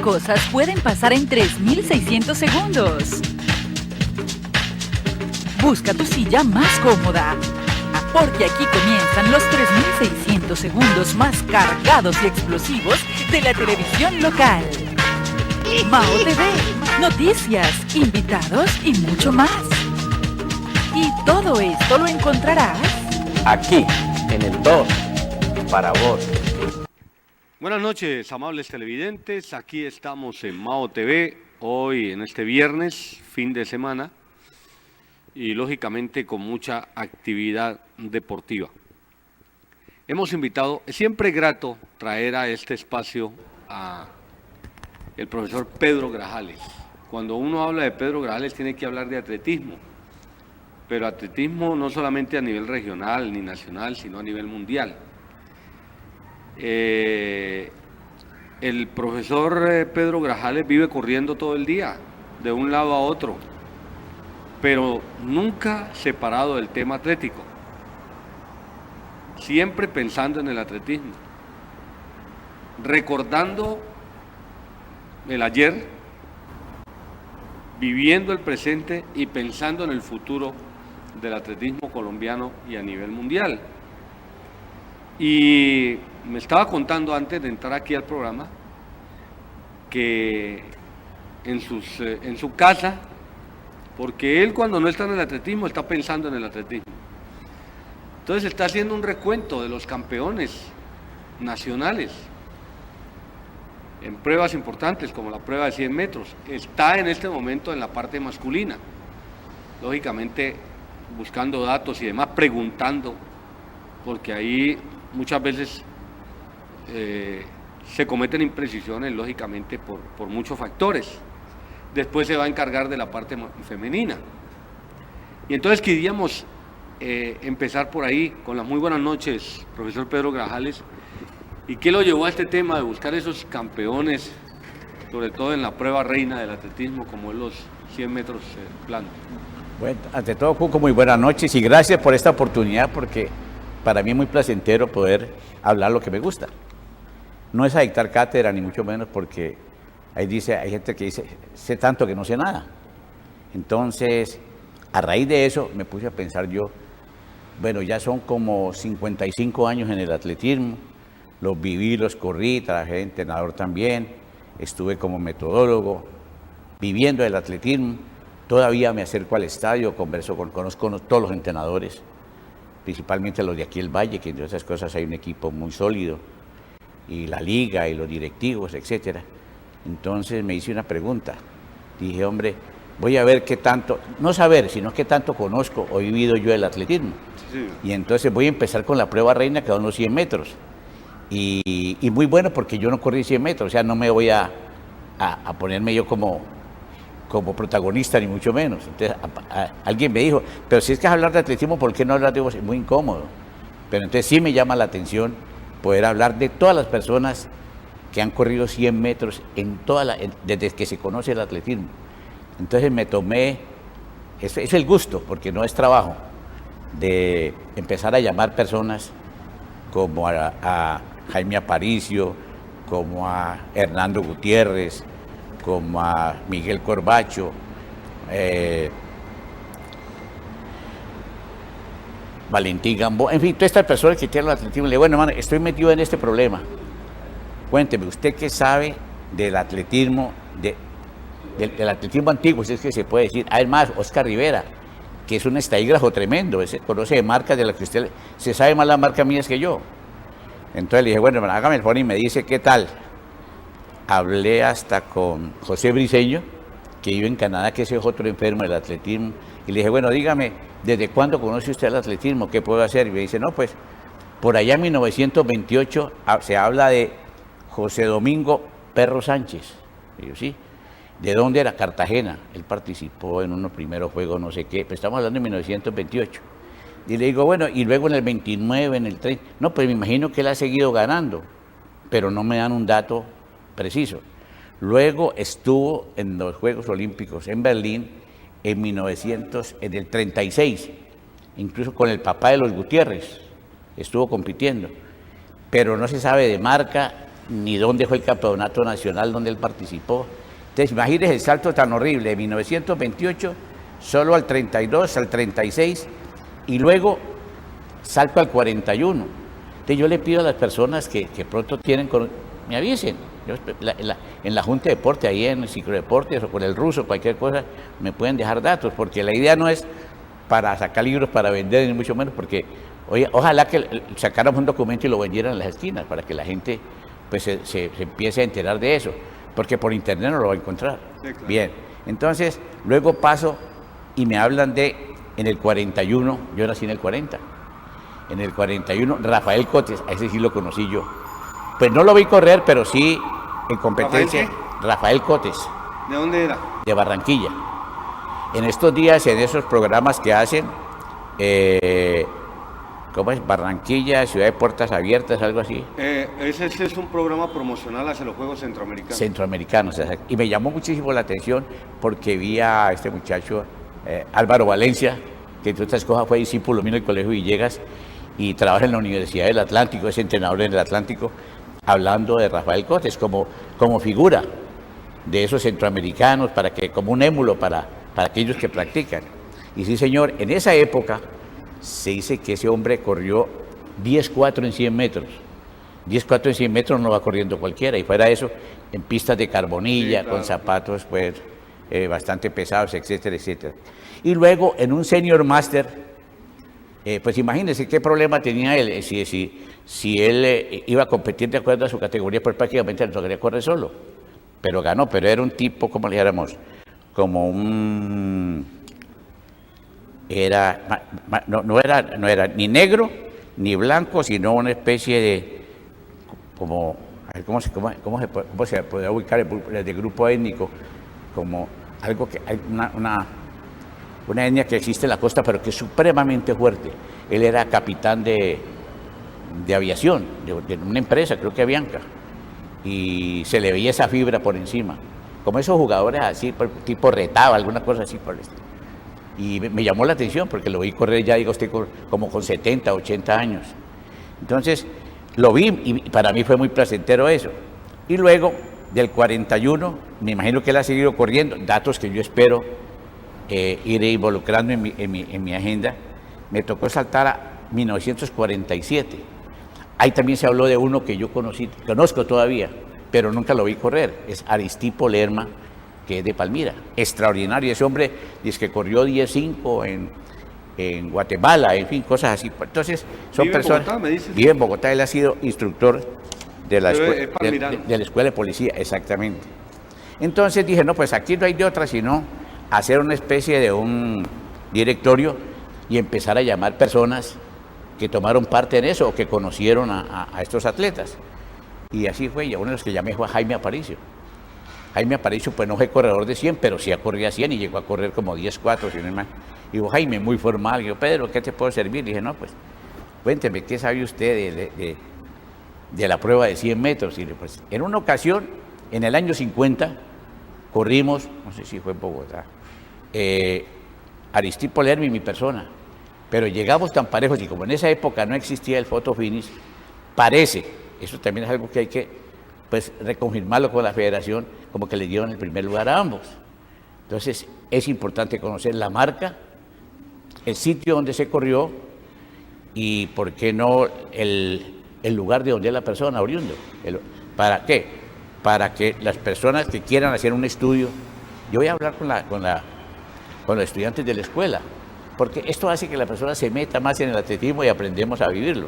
cosas pueden pasar en 3.600 segundos. Busca tu silla más cómoda, porque aquí comienzan los 3.600 segundos más cargados y explosivos de la televisión local. Mao TV, noticias, invitados y mucho más. Y todo esto lo encontrarás aquí, en el 2, para vos. Buenas noches, amables televidentes. Aquí estamos en Mao TV, hoy en este viernes, fin de semana, y lógicamente con mucha actividad deportiva. Hemos invitado, es siempre grato traer a este espacio a el profesor Pedro Grajales. Cuando uno habla de Pedro Grajales tiene que hablar de atletismo, pero atletismo no solamente a nivel regional ni nacional, sino a nivel mundial. El profesor Pedro Grajales vive corriendo todo el día, de un lado a otro, pero nunca separado del tema atlético, siempre pensando en el atletismo, recordando el ayer, viviendo el presente y pensando en el futuro del atletismo colombiano y a nivel mundial. Y me estaba contando antes de entrar aquí al programa que en su casa, porque él cuando no está en el atletismo está pensando en el atletismo. Entonces está haciendo un recuento de los campeones nacionales en pruebas importantes como la prueba de 100 metros. Está en este momento en la parte masculina, lógicamente buscando datos y demás, preguntando, porque ahí muchas veces se cometen imprecisiones, lógicamente, por muchos factores. Después se va a encargar de la parte femenina. Y entonces queríamos empezar por ahí, con las muy buenas noches, profesor Pedro Grajales. ¿Y qué lo llevó a este tema de buscar esos campeones, sobre todo en la prueba reina del atletismo, como es los 100 metros plano? Bueno, ante todo, Cuco, muy buenas noches y gracias por esta oportunidad, porque para mí es muy placentero poder hablar lo que me gusta. No es a dictar cátedra, ni mucho menos, porque hay gente que dice, sé tanto que no sé nada. Entonces, a raíz de eso, me puse a pensar yo, bueno, ya son como 55 años en el atletismo, los viví, los corrí, trabajé de entrenador también, estuve como metodólogo, viviendo el atletismo. Todavía me acerco al estadio, conozco todos los entrenadores, principalmente los de aquí el Valle, que entre esas cosas hay un equipo muy sólido, y la liga, y los directivos, etcétera. Entonces me hice una pregunta, dije, hombre, voy a ver qué tanto, no saber, sino qué tanto conozco o he vivido yo el atletismo. Sí. Y entonces voy a empezar con la prueba reina, que son los 100 metros. Y muy bueno, porque yo no corrí 100 metros, o sea, no me voy a ponerme yo como protagonista, ni mucho menos. Entonces, alguien me dijo, pero si es que es hablar de atletismo, ¿por qué no hablar de vos? Es muy incómodo. Pero entonces sí me llama la atención poder hablar de todas las personas que han corrido 100 metros desde que se conoce el atletismo. Entonces me tomé, es el gusto, porque no es trabajo, de empezar a llamar personas como a Jaime Aparicio, como a Hernando Gutiérrez, como a Miguel Corbacho, Valentín Gamboa, en fin, todas estas personas que tienen el atletismo. Le digo, bueno, hermano, estoy metido en este problema. Cuénteme, ¿usted qué sabe del atletismo, del atletismo antiguo, si es que se puede decir? Además, Oscar Rivera, que es un estadígrafo tremendo, conoce de marcas de las que usted se sabe más las marcas mías que yo. Entonces le dije, bueno, hermano, hágame el favor y me dice qué tal. Hablé hasta con José Briceño, que vive en Canadá, que ese es otro enfermo del atletismo, y le dije, bueno, dígame, ¿desde cuándo conoce usted el atletismo? ¿Qué puedo hacer? Y me dice, no, pues, por allá en 1928 se habla de José Domingo Perro Sánchez. Y yo, sí. ¿De dónde era? Cartagena. Él participó en unos primeros juegos, no sé qué, pero estamos hablando de 1928. Y le digo, bueno, y luego en el 29, en el 30, no, pues me imagino que él ha seguido ganando, pero no me dan un dato preciso. Luego estuvo en los Juegos Olímpicos en Berlín en el 36, incluso con el papá de los Gutiérrez, estuvo compitiendo, pero no se sabe de marca ni dónde fue el campeonato nacional donde él participó. Entonces, imagínense el salto tan horrible de 1928 solo al 32, al 36 y luego salto al 41. Entonces yo le pido a las personas que pronto tienen, me avisen. Yo, en la Junta de Deporte, ahí en Ciclodeportes o con el ruso, cualquier cosa, me pueden dejar datos, porque la idea no es para sacar libros para vender, ni mucho menos, porque ojalá que sacáramos un documento y lo vendieran en las esquinas, para que la gente pues, se empiece a enterar de eso, porque por internet no lo va a encontrar. Sí, claro. Bien, entonces luego paso y me hablan en el 41, yo nací en el 40, en el 41, Rafael Cotes, a ese sí lo conocí yo. Pues no lo vi correr, pero sí en competencia. Rafael Cotes. ¿De dónde era? De Barranquilla. En estos días, en esos programas que hacen, ¿cómo es? Barranquilla, Ciudad de Puertas Abiertas, algo así. Ese es un programa promocional hacia los Juegos Centroamericanos. Centroamericanos, exacto. Y me llamó muchísimo la atención porque vi a este muchacho, Álvaro Valencia, que entre otras cosas fue discípulo mío del Colegio Villegas y trabaja en la Universidad del Atlántico, es entrenador en el Atlántico, hablando de Rafael Cotes como figura de esos centroamericanos, como un émulo para aquellos que practican. Y sí, señor, en esa época se dice que ese hombre corrió 10.4 en 100 metros. 10.4 en 100 metros no va corriendo cualquiera, y fuera eso, en pistas de carbonilla, sí, claro, con zapatos pues, bastante pesados, etcétera, etcétera. Y luego, en un Senior Master, pues imagínense qué problema tenía él, si él iba a competir de acuerdo a su categoría, pues prácticamente le tocaría correr solo. Pero ganó, pero era un tipo, como le dijéramos, como un... no era ni negro ni blanco, sino una especie de... ¿Cómo se puede ubicar el grupo étnico? Como algo que... hay una etnia que existe en la costa, pero que es supremamente fuerte. Él era capitán de aviación, de una empresa, creo que Avianca, y se le veía esa fibra por encima, como esos jugadores así, tipo Retaba, alguna cosa así por el estilo. Y me llamó la atención porque lo vi correr ya, digo, usted como con 70, 80 años. Entonces, lo vi y para mí fue muy placentero eso. Y luego, del 41, me imagino que él ha seguido corriendo, datos que yo espero ir involucrando en mi agenda. Me tocó saltar a 1947. Ahí también se habló de uno que yo conozco todavía, pero nunca lo vi correr. Es Aristipo Lerma, que es de Palmira. Extraordinario. Ese hombre dice que corrió 10.5 en Guatemala, en fin, cosas así. Entonces, son personas... ¿Vive en Bogotá, me dices? Vive en Bogotá. Él ha sido instructor de la escuela de policía, exactamente. Entonces dije, no, pues aquí no hay de otra sino hacer una especie de un directorio y empezar a llamar personas que tomaron parte en eso o que conocieron a estos atletas. Y así fue, y uno de los que llamé fue a Jaime Aparicio. Jaime Aparicio pues no fue corredor de 100, pero sí corría 100 y llegó a correr como 10.4, si no es más. Y digo, Jaime, muy formal. Y yo, Pedro, ¿qué te puedo servir? Y dije, no, pues cuénteme, ¿qué sabe usted de la prueba de 100 metros? Y pues, en una ocasión, en el año 50, corrimos, no sé si fue en Bogotá, Aristipo Lerma y mi persona, pero llegamos tan parejos y como en esa época no existía el photo finish, parece, eso también es algo que hay que pues reconfirmarlo con la federación, como que le dieron el primer lugar a ambos. Entonces es importante conocer la marca, el sitio donde se corrió y por qué no el lugar de donde es la persona oriundo. ¿Para qué? Para que las personas que quieran hacer un estudio, yo voy a hablar con los estudiantes de la escuela, porque esto hace que la persona se meta más en el atletismo y aprendemos a vivirlo.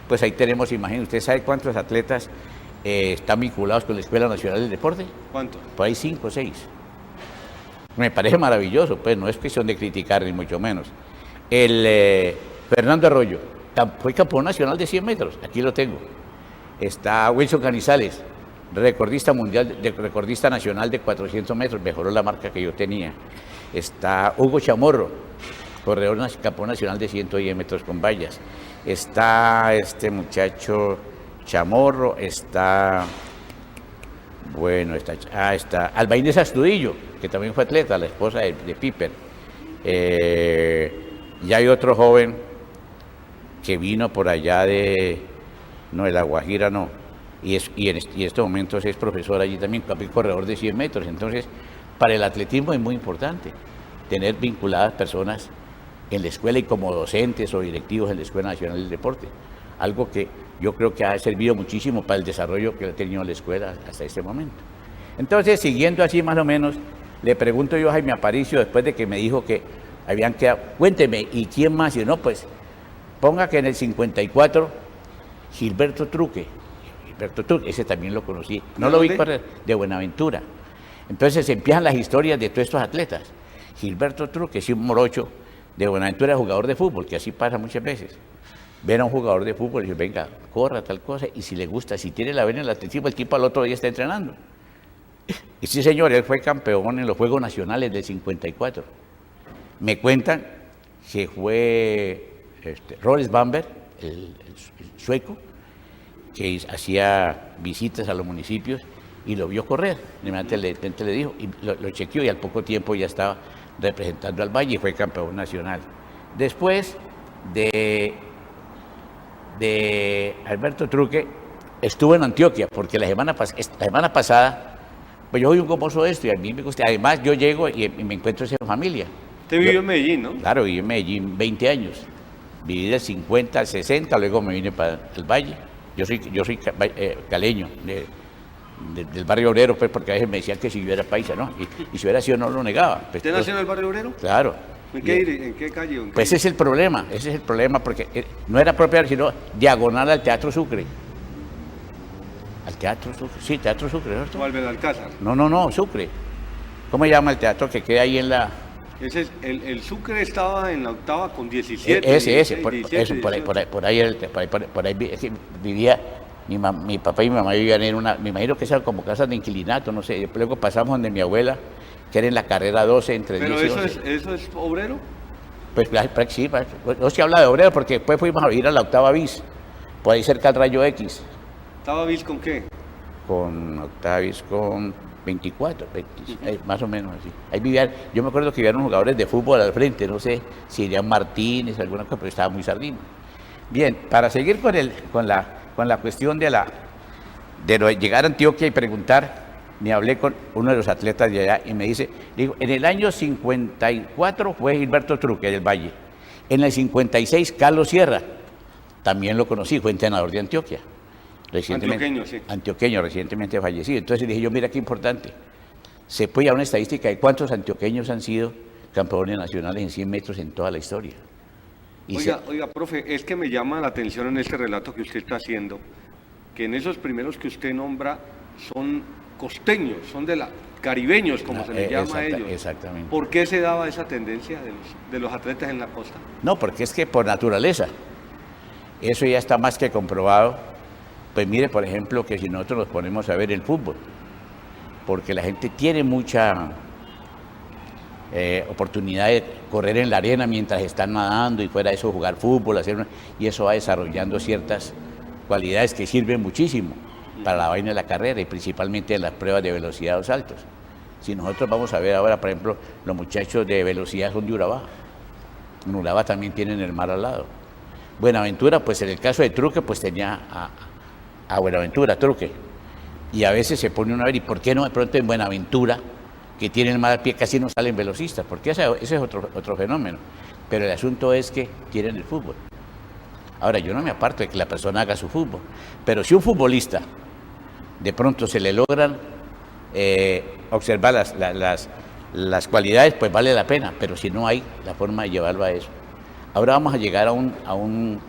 Pues ahí tenemos, imagínense, ¿usted sabe cuántos atletas están vinculados con la Escuela Nacional del Deporte? ¿Cuántos? Por ahí 5 o 6. Me parece maravilloso, pues no es cuestión de criticar ni mucho menos. Fernando Arroyo fue campeón nacional de 100 metros, aquí lo tengo. Está Wilson Canizales, recordista nacional de 400 metros, mejoró la marca que yo tenía. Está Hugo Chamorro, corredor campeón nacional de 110 metros con vallas. Está este muchacho Chamorro, está Alba Inés Astudillo, que también fue atleta, la esposa de Piper. Y hay otro joven que vino por allá de La Guajira no, y en estos momentos es profesor allí también, corredor de 100 metros. Entonces, para el atletismo es muy importante tener vinculadas personas en la escuela y como docentes o directivos en la Escuela Nacional del Deporte. Algo que yo creo que ha servido muchísimo para el desarrollo que ha tenido la escuela hasta este momento. Entonces, siguiendo así más o menos, le pregunto yo a Jaime Aparicio, después de que me dijo que habían quedado, cuénteme, ¿y quién más? Y no, pues, ponga que en el 54, Gilberto Truque, ese también lo conocí, no lo vi correr, de Buenaventura. Entonces empiezan las historias de todos estos atletas. Gilberto Truque, sí, un morocho de Buenaventura, jugador de fútbol, que así pasa muchas veces. Ven a un jugador de fútbol y dice, venga, corra tal cosa, y si le gusta, si tiene la vena en el atletismo, el tipo al otro día está entrenando. Y sí, señor, él fue campeón en los Juegos Nacionales del 54. Me cuentan que fue Roels Bamberg, el sueco, que hacía visitas a los municipios y lo vio correr. De repente le dijo, y lo chequeó y al poco tiempo ya estaba representando al Valle y fue campeón nacional. Después de Alberto Truque, estuvo en Antioquia, porque la semana pasada, pues yo soy un gomoso de esto y a mí me gusta. Además, yo llego y me encuentro esa familia. Usted vivió en Medellín, ¿no? Claro, viví en Medellín 20 años. Viví del 50 al 60, luego me vine para el Valle. Yo soy caleño, del barrio obrero, pues, porque a veces me decían que si yo era paisa, ¿no? Y si hubiera sido, no lo negaba. Pues, ¿Usted nació en el barrio obrero? Claro. ¿En qué calle? Pues ese es el problema, porque no era propia, sino diagonal al Teatro Sucre. Al Teatro Sucre, sí, Teatro Sucre, ¿no? ¿O al Benalcázar? No, Sucre. ¿Cómo se llama el teatro que queda ahí en la...? El Sucre estaba en la octava con 17. Por ahí vivía, mi papá y mi mamá vivían en una, me imagino que eran como casas de inquilinato, no sé. Luego pasamos donde mi abuela, que era en la carrera 12 entre 10 y 11. ¿Pero eso es obrero? Pues sí, no se habla de obrero porque después fuimos a vivir a la octava bis, por ahí cerca del Rayo X. ¿Octava bis con qué? Con octava bis con 24, 20, más o menos así. Ahí vivían, yo me acuerdo que vivían jugadores de fútbol al frente, no sé si irían Martínez, alguna cosa, pero estaba muy sardino. Bien, para seguir con la cuestión de llegar a Antioquia y preguntar, me hablé con uno de los atletas de allá y me dice, digo, en el año 54 fue Gilberto Truque del Valle, en el 56 Carlos Sierra, también lo conocí, fue entrenador de Antioquia. Antioqueño, sí. Antioqueño, recientemente fallecido. Entonces dije yo, mira qué importante, se puede llevar una estadística de cuántos antioqueños han sido campeones nacionales en 100 metros en toda la historia. Oiga, profe, es que me llama la atención en este relato que usted está haciendo, que en esos primeros que usted nombra son costeños, son caribeños, como se les llama a ellos. Exactamente. ¿Por qué se daba esa tendencia de los atletas en la costa? No, porque es que por naturaleza, eso ya está más que comprobado. Pues mire, por ejemplo, que si nosotros nos ponemos a ver el fútbol, porque la gente tiene mucha oportunidad de correr en la arena mientras están nadando y fuera de eso jugar fútbol, y eso va desarrollando ciertas cualidades que sirven muchísimo para la vaina de la carrera y principalmente en las pruebas de velocidad a los saltos. Si nosotros vamos a ver ahora, por ejemplo, los muchachos de velocidad son de Urabá. En Urabá también tienen el mar al lado. Buenaventura, pues en el caso de Truque, pues tenía a Buenaventura, Truque. Y a veces se pone uno a ver, ¿y por qué no de pronto en Buenaventura, que tiene el mar al pie, casi no salen velocistas? Porque ese es otro fenómeno. Pero el asunto es que quieren el fútbol. Ahora, yo no me aparto de que la persona haga su fútbol, pero si un futbolista de pronto se le logran observar las cualidades, pues vale la pena, pero si no hay la forma de llevarlo a eso. Ahora vamos a llegar a un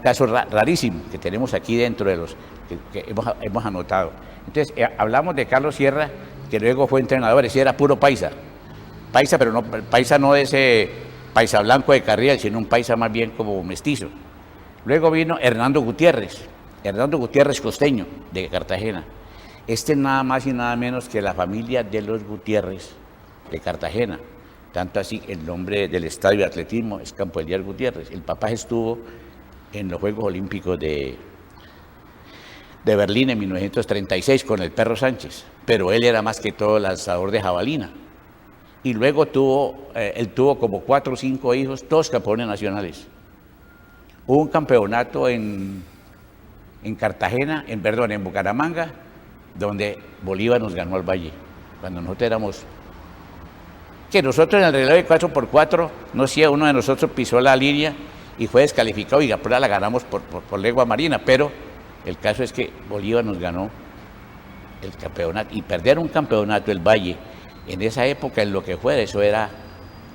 caso rarísimo que tenemos aquí dentro de los que hemos anotado. Entonces, hablamos de Carlos Sierra, que luego fue entrenador, ese era puro paisa, pero no paisa, no de ese paisa blanco de Carriel, sino un paisa más bien como mestizo. Luego vino Hernando Gutiérrez costeño, de Cartagena. Nada más y nada menos que la familia de los Gutiérrez de Cartagena. Tanto así, el nombre del estadio de atletismo es Campo Elías Gutiérrez. El papá estuvo en los Juegos Olímpicos de Berlín en 1936 con el Perro Sánchez, pero él era más que todo lanzador de jabalina. Y luego él tuvo como 4 o 5 hijos, todos campeones nacionales. Hubo un campeonato en en Cartagena, en Bucaramanga, donde Bolívar nos ganó al Valle, cuando nosotros éramos... Que nosotros en el reloj de 4x4, no sé, uno de nosotros pisó la línea y fue descalificado y la prueba la ganamos por legua marina, pero el caso es que Bolívar nos ganó el campeonato, y perder un campeonato del Valle en esa época, en lo que fuera, eso era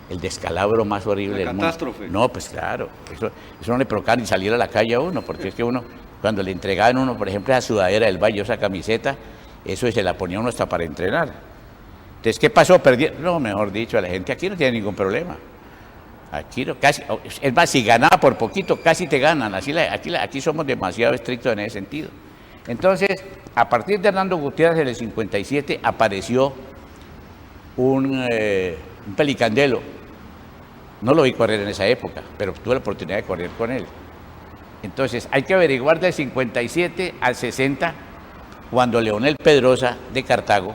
el descalabro más horrible del mundo. Catástrofe. No, pues claro, eso no le provocaba ni salir a la calle a uno, porque es que uno, cuando le entregaban uno, por ejemplo, esa sudadera del Valle, esa camiseta, eso se la ponía uno hasta para entrenar. Entonces, ¿qué pasó? No, mejor dicho, la gente aquí no tiene ningún problema. Aquí no, casi, es más, si ganaba por poquito, casi te ganan. Aquí somos demasiado estrictos en ese sentido. Entonces, a partir de Hernando Gutiérrez en el 57 apareció un pelicandelo. No lo vi correr en esa época, pero tuve la oportunidad de correr con él. Entonces, hay que averiguar del 57 al 60, cuando Leonel Pedrosa de Cartago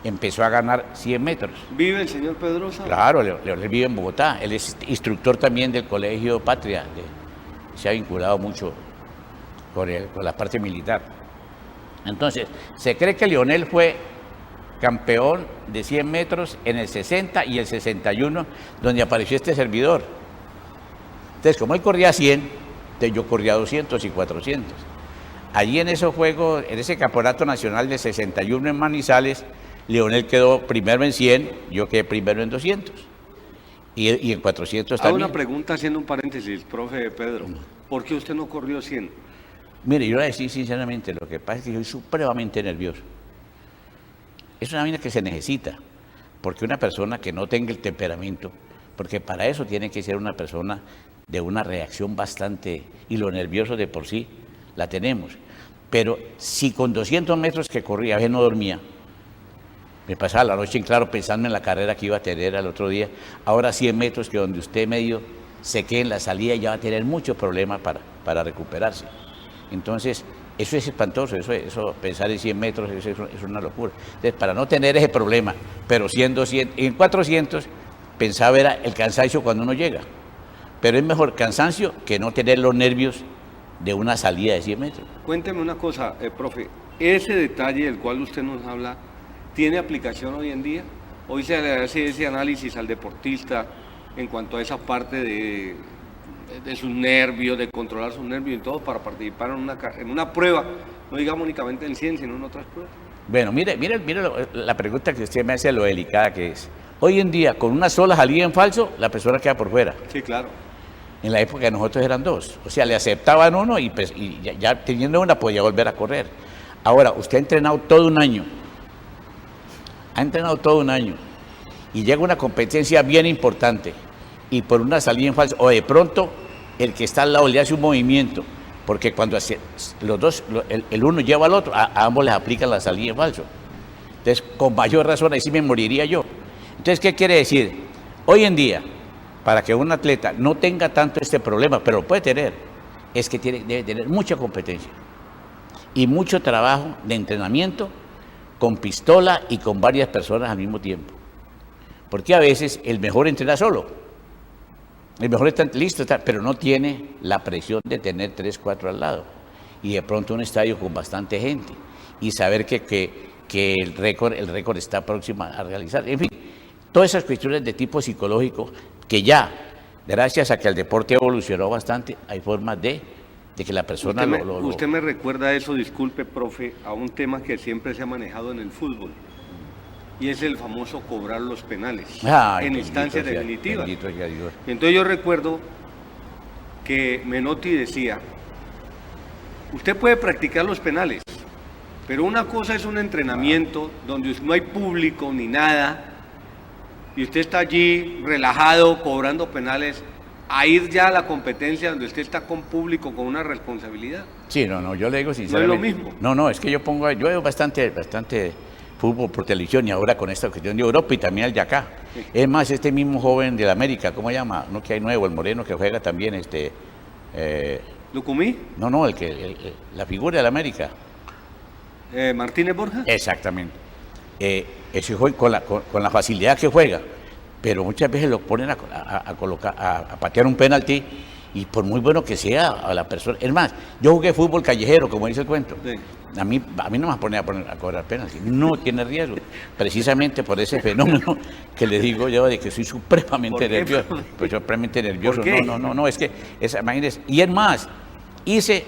empezó a ganar 100 metros. ¿Vive el señor Pedrosa? Claro, Leonel vive en Bogotá. Él es instructor también del Colegio Patria. Se ha vinculado mucho con la parte militar. Entonces, se cree que Leonel fue campeón de 100 metros en el 60 y el 61, donde apareció este servidor. Entonces, como él corría 100, entonces yo corría 200 y 400. Allí en esos juegos, en ese campeonato nacional de 61 en Manizales, Leonel quedó primero en 100, yo quedé primero en 200. Y en 400 también. Hago una pregunta haciendo un paréntesis, profe Pedro. ¿Por qué usted no corrió 100? Mire, yo le voy a decir sinceramente, lo que pasa es que soy supremamente nervioso. Es una vaina que se necesita, porque una persona que no tenga el temperamento, porque para eso tiene que ser una persona de una reacción bastante, y lo nervioso de por sí la tenemos. Pero si con 200 metros que corría, a veces no dormía, me pasaba la noche en claro pensando en la carrera que iba a tener al otro día. Ahora 100 metros que donde usted medio se quede en la salida ya va a tener muchos problemas para recuperarse. Entonces, eso es espantoso, eso pensar en 100 metros es una locura. Entonces, para no tener ese problema, pero siendo 100, en 400 pensaba era el cansancio cuando uno llega. Pero es mejor cansancio que no tener los nervios de una salida de 100 metros. Cuénteme una cosa, profe, ese detalle del cual usted nos habla, ¿tiene aplicación hoy en día? Hoy se le hace ese análisis al deportista en cuanto a esa parte de sus nervios, de controlar sus nervios y todo para participar en una prueba, no digamos únicamente en 100, sino en otras pruebas. Bueno, mire la pregunta que usted me hace, lo delicada que es. Hoy en día, con una sola salida en falso, la persona queda por fuera. Sí, claro. En la época de nosotros eran dos. O sea, le aceptaban uno y ya teniendo una podía volver a correr. Ahora, usted ha entrenado todo un año. Y llega una competencia bien importante y por una salida en falso, o de pronto el que está al lado le hace un movimiento, porque cuando los dos, el uno lleva al otro, a ambos les aplican la salida en falso. Entonces, con mayor razón, ahí sí me moriría yo. Entonces, ¿qué quiere decir? Hoy en día, para que un atleta no tenga tanto este problema, pero lo puede tener, es que debe tener mucha competencia y mucho trabajo de entrenamiento con pistola y con varias personas al mismo tiempo. Porque a veces el mejor entrena solo. El mejor está listo, pero no tiene la presión de tener 3, 4 al lado. Y de pronto un estadio con bastante gente. Y saber que el récord está próximo a realizar. En fin, todas esas cuestiones de tipo psicológico que ya, gracias a que el deporte evolucionó bastante, hay formas de que la persona Usted me recuerda eso, disculpe, profe, a un tema que siempre se ha manejado en el fútbol. Y es el famoso cobrar los penales en instancias definitivas. Entonces yo recuerdo que Menotti decía, usted puede practicar los penales, pero una cosa es un entrenamiento donde no hay público ni nada, y usted está allí relajado cobrando penales, a ir ya a la competencia donde usted está con público, con una responsabilidad. Sí, no, yo le digo sinceramente. No es lo mismo. No, es que yo veo bastante fútbol por televisión y ahora con esta cuestión de Europa y también el de acá. Sí. Es más, este mismo joven de la América, ¿cómo se llama? No, que hay nuevo, el moreno que juega también, ¿Lucumí? No, la figura de la América. ¿Martínez Borja? Exactamente. Ese joven con la facilidad que juega, pero muchas veces lo ponen a patear un penalti Y por muy bueno que sea a la persona. Es más, yo jugué fútbol callejero, como dice el cuento. Sí. A mí no me pone a cobrar penalti. No tiene riesgo. Precisamente por ese fenómeno que le digo yo de que soy supremamente nervioso. Pues supremamente nervioso. ¿Por qué? No, es que, imagínese. Y es más, hice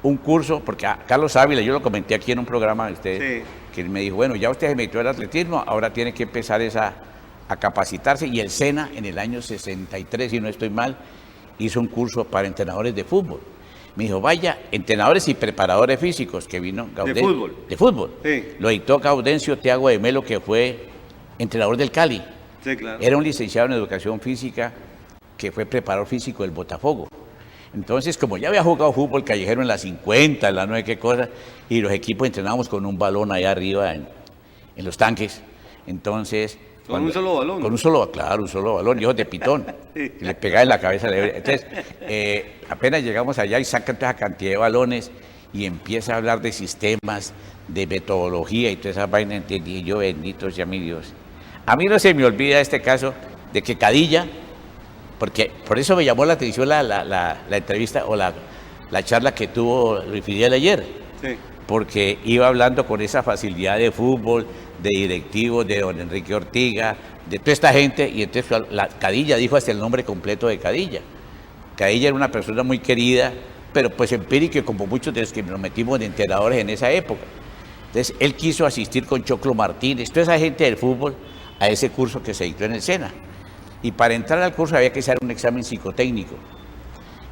un curso, porque a Carlos Ávila, yo lo comenté aquí en un programa de ustedes, que él me dijo, bueno, ya usted se metió al atletismo, ahora tiene que empezar a capacitarse. Y el SENA, en el año 63, si no estoy mal, hizo un curso para entrenadores de fútbol. Me dijo, vaya, entrenadores y preparadores físicos, que vino Gaudencio. ¿De fútbol? De fútbol. Sí. Lo dictó Gaudencio Thiago de Melo, que fue entrenador del Cali. Sí, claro. Era un licenciado en educación física, que fue preparador físico del Botafogo. Entonces, como ya había jugado fútbol callejero en las 50, en las 9, qué cosa, y los equipos entrenábamos con un balón allá arriba en los tanques, entonces... ¿Con un solo balón? Con un solo, claro, un solo balón, hijos de pitón. Sí. Y le pegaba en la cabeza. Entonces, apenas llegamos allá y sacan toda esa cantidad de balones y empieza a hablar de sistemas, de metodología y toda esa vaina. Entendí yo, bendito sea mi Dios. A mí no se me olvida este caso de que Cadilla, porque por eso me llamó la atención la entrevista o la charla que tuvo Luis Fidel ayer. Sí. Porque iba hablando con esa facilidad de fútbol, de directivos, de don Enrique Ortiga, de toda esta gente, y entonces Cadilla dijo hasta el nombre completo de Cadilla. Cadilla era una persona muy querida, pero pues empírico, como muchos de los que nos metimos de entrenadores en esa época. Entonces él quiso asistir con Choclo Martínez, toda esa gente del fútbol, a ese curso que se dictó en el SENA. Y para entrar al curso había que hacer un examen psicotécnico.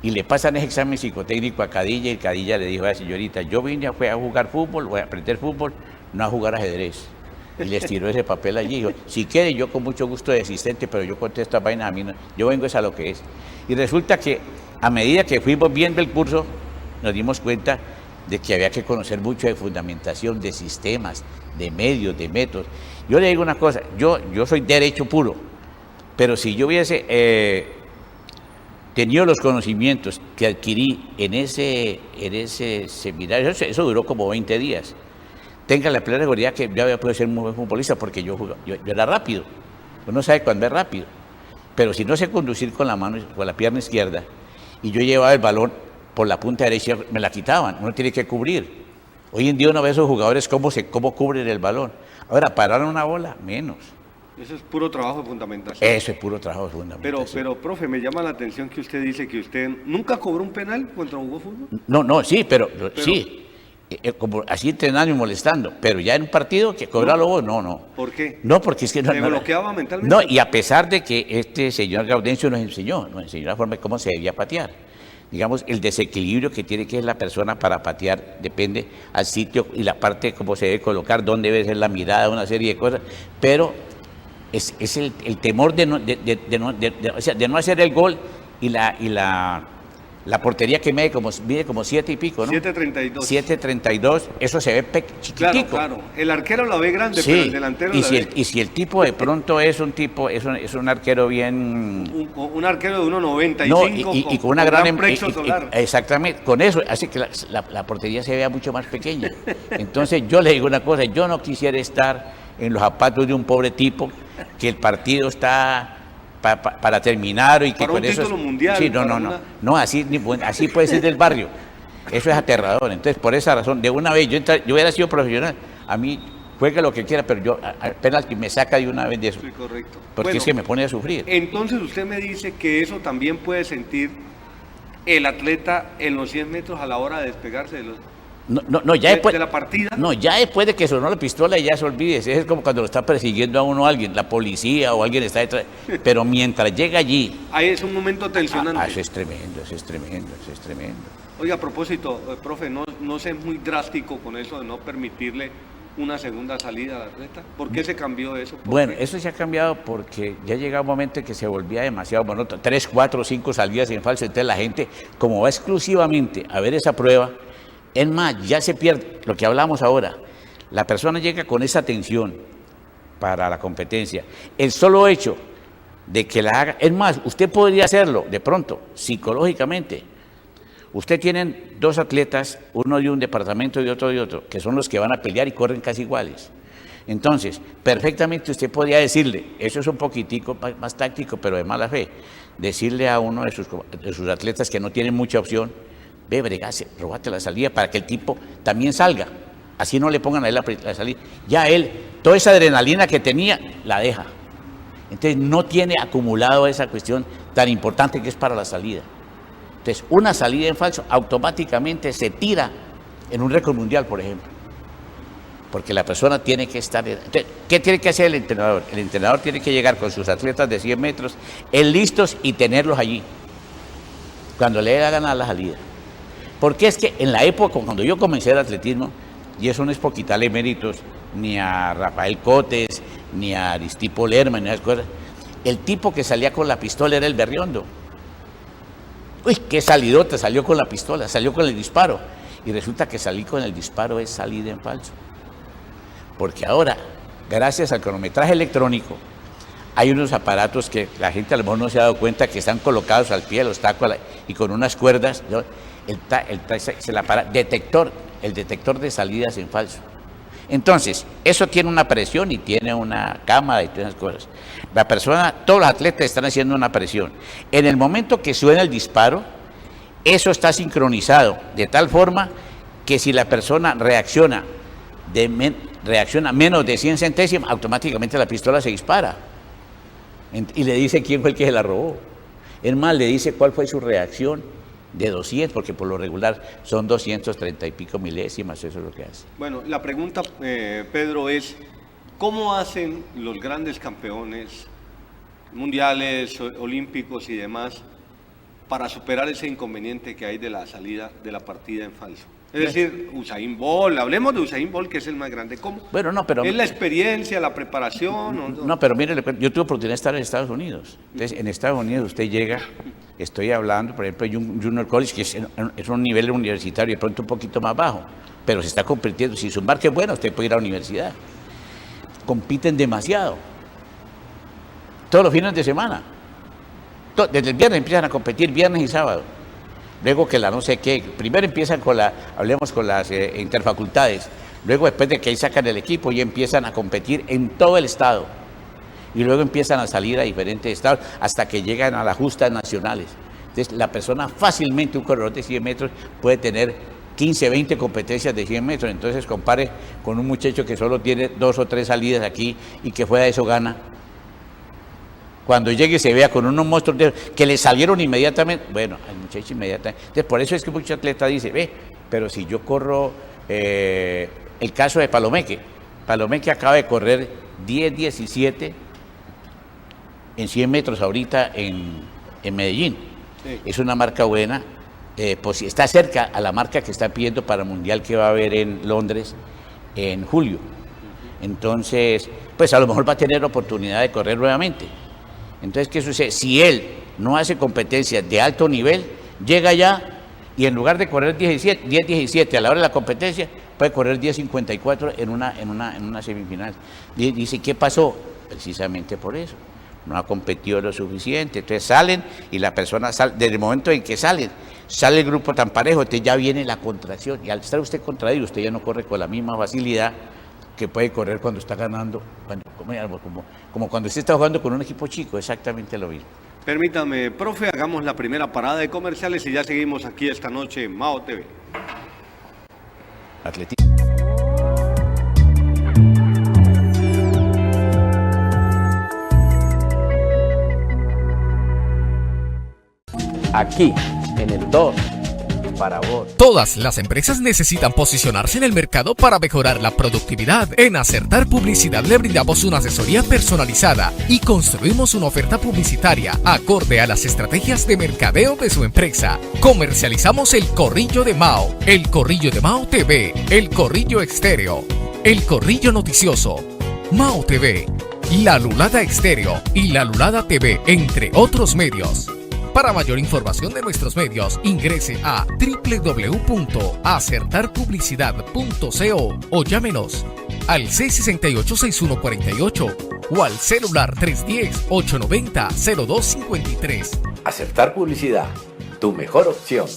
Y le pasan ese examen psicotécnico a Cadilla, y Cadilla le dijo a la señorita, yo vine a jugar fútbol, voy a aprender fútbol, no a jugar ajedrez. Y les tiró ese papel allí, dijo, si quiere yo con mucho gusto de asistente, pero yo contesto a vaina, a mí no, yo vengo es a lo que es. Y resulta que a medida que fuimos viendo el curso, nos dimos cuenta de que había que conocer mucho de fundamentación, de sistemas, de medios, de métodos. Yo le digo una cosa, yo soy derecho puro, pero si yo hubiese tenido los conocimientos que adquirí en ese seminario, eso duró como 20 días, tenga la plena seguridad que yo había podido ser muy buen futbolista porque yo era rápido. Uno sabe cuándo es rápido. Pero si no sé conducir con la mano, con la pierna izquierda, y yo llevaba el balón por la punta derecha, me la quitaban. Uno tiene que cubrir. Hoy en día uno ve a esos jugadores cómo cubren el balón. Ahora, parar una bola, menos. Eso es puro trabajo de fundamentación. Eso es puro trabajo de fundamentación. Pero, profe, me llama la atención que usted dice que usted nunca cobró un penal cuando jugó fútbol. No, sí, pero sí. Como así entrenando y molestando, pero ya en un partido que cobrarlo vos, no. ¿Por qué? No, porque es que no. ¿Se bloqueaba mentalmente? No, y a pesar de que este señor Gaudencio nos enseñó la forma de cómo se debía patear. Digamos, el desequilibrio que tiene que es la persona para patear depende al sitio y la parte cómo se debe colocar, dónde debe ser la mirada, una serie de cosas, pero es el temor de no hacer el gol y la portería que mide como 7 y pico, ¿no? 7.32. 7.32, eso se ve chiquitico. Claro. El arquero la ve grande, sí, pero el delantero y si el tipo de pronto es un arquero bien... Un arquero de 1.95 no, y con una gran plexo solar. Exactamente, con eso hace que la portería se vea mucho más pequeña. Entonces yo le digo una cosa, yo no quisiera estar en los zapatos de un pobre tipo que el partido está... Para terminar y que para con un eso título mundial, sí, no, así puede ser del barrio. Eso es aterrador. Entonces, por esa razón, de una vez yo hubiera sido profesional, a mí juegue lo que quiera, pero yo apenas que me saca de una vez de eso. Sí, correcto. Porque Bueno, es que me pone a sufrir. Entonces usted me dice que eso también puede sentir el atleta en los 100 metros a la hora de despegarse de los Ya después de la partida. No, ya después de que sonó la pistola ya se olvide. Es como cuando lo está persiguiendo a uno alguien, la policía o alguien está detrás. Pero mientras llega allí... Ahí es un momento tensionante. Eso es tremendo. Oiga, a propósito, profe, no sé muy drástico con eso de no permitirle una segunda salida al atleta. ¿Por qué se cambió eso? Bueno, eso se ha cambiado porque ya llega un momento en que se volvía demasiado monótono. 3, 4, 5 salidas en falso. Entonces la gente, como va exclusivamente a ver esa prueba, es más, ya se pierde lo que hablamos ahora. La persona llega con esa tensión para la competencia. El solo hecho de que la haga, es más, usted podría hacerlo de pronto, psicológicamente. Usted tiene 2 atletas, uno de un departamento y otro de otro, que son los que van a pelear y corren casi iguales. Entonces, perfectamente usted podría decirle, eso es un poquitico más táctico, pero de mala fe. decirle a uno de sus atletas que no tienen mucha opción, ve, bregase, robate la salida para que el tipo también salga. Así no le pongan a él la salida. Ya él, toda esa adrenalina que tenía, la deja. Entonces no tiene acumulado esa cuestión tan importante que es para la salida. Entonces una salida en falso automáticamente se tira en un récord mundial, por ejemplo. Porque la persona tiene que estar... Entonces, ¿qué tiene que hacer el entrenador? El entrenador tiene que llegar con sus atletas de 100 metros, listos y tenerlos allí, cuando le dé la gana a la salida. Porque es que en la época, cuando yo comencé el atletismo, y eso no es por quitarle méritos ni a Rafael Cotes, ni a Aristipo Lerma, ni a esas cosas, el tipo que salía con la pistola era el Berriondo. Uy, qué salidota, salió con la pistola, salió con el disparo. Y resulta que salir con el disparo es salir en falso. Porque ahora, gracias al cronometraje electrónico, hay unos aparatos que la gente a lo mejor no se ha dado cuenta que están colocados al pie de los tacos y con unas cuerdas, ¿no? El detector de salidas en falso. Entonces, eso tiene una presión y tiene una cámara y todas esas cosas. La persona, todos los atletas están haciendo una presión. En el momento que suena el disparo, eso está sincronizado de tal forma que si la persona reacciona menos de 100 centésimos, automáticamente la pistola se dispara. Y le dice quién fue el que se la robó. Es más, le dice cuál fue su reacción de 200, porque por lo regular son 230 y pico milésimas, eso es lo que hace. Bueno, la pregunta, Pedro, es ¿cómo hacen los grandes campeones mundiales, olímpicos y demás para superar ese inconveniente que hay de la salida de la partida en falso? Es decir, Usain Bolt, hablemos de Usain Bolt, que es el más grande. ¿Cómo? Bueno, no, pero... ¿Es la experiencia, la preparación? No, pero mire, yo tuve oportunidad de estar en Estados Unidos. Entonces, en Estados Unidos usted llega, estoy hablando, por ejemplo, de un Junior College, que es un nivel universitario, de pronto un poquito más bajo, pero se está compitiendo. Si su marca es buena, usted puede ir a la universidad. Compiten demasiado. Todos los fines de semana. Desde el viernes empiezan a competir, viernes y sábado. Luego que la no sé qué, primero empiezan hablemos con las interfacultades, luego después de que ahí sacan el equipo y empiezan a competir en todo el estado, y luego empiezan a salir a diferentes estados hasta que llegan a las justas nacionales. Entonces la persona fácilmente, un corredor de 100 metros puede tener 15, 20 competencias de 100 metros, entonces compare con un muchacho que solo tiene 2 o 3 salidas aquí y que fuera de eso gana. Cuando llegue se vea con unos monstruos que le salieron inmediatamente, bueno, al muchacho inmediatamente. Entonces, por eso es que muchos atletas dicen, pero si yo corro, el caso de Palomeque acaba de correr 10:17 en 100 metros ahorita en Medellín. Sí. Es una marca buena, pues está cerca a la marca que está pidiendo para el Mundial que va a haber en Londres en julio. Entonces, pues a lo mejor va a tener oportunidad de correr nuevamente. Entonces, ¿qué sucede? Si él no hace competencias de alto nivel, llega allá y en lugar de correr 10:17 a la hora de la competencia, puede correr 10:54 en una semifinal. Dice, ¿qué pasó? Precisamente por eso. No ha competido lo suficiente. Entonces salen y la persona sale, desde el momento en que sale el grupo tan parejo, entonces ya viene la contracción. Y al estar usted contraído, usted ya no corre con la misma facilidad que puede correr cuando está ganando, como cuando usted está jugando con un equipo chico, exactamente lo mismo. Permítame, profe, hagamos la primera parada de comerciales y ya seguimos aquí esta noche en Mao TV. Atletismo. Aquí, en el 2. Para vos. Todas las empresas necesitan posicionarse en el mercado para mejorar la productividad. En Acertar Publicidad le brindamos una asesoría personalizada y construimos una oferta publicitaria acorde a las estrategias de mercadeo de su empresa. Comercializamos el Corrillo de Mao, el Corrillo de Mao TV, el Corrillo Estéreo, el Corrillo Noticioso, Mao TV, La Lulada Estéreo y La Lulada TV, entre otros medios. Para mayor información de nuestros medios, ingrese a www.acertarpublicidad.co o llámenos al 668-6148 o al celular 310-890-0253. Acertar Publicidad, tu mejor opción.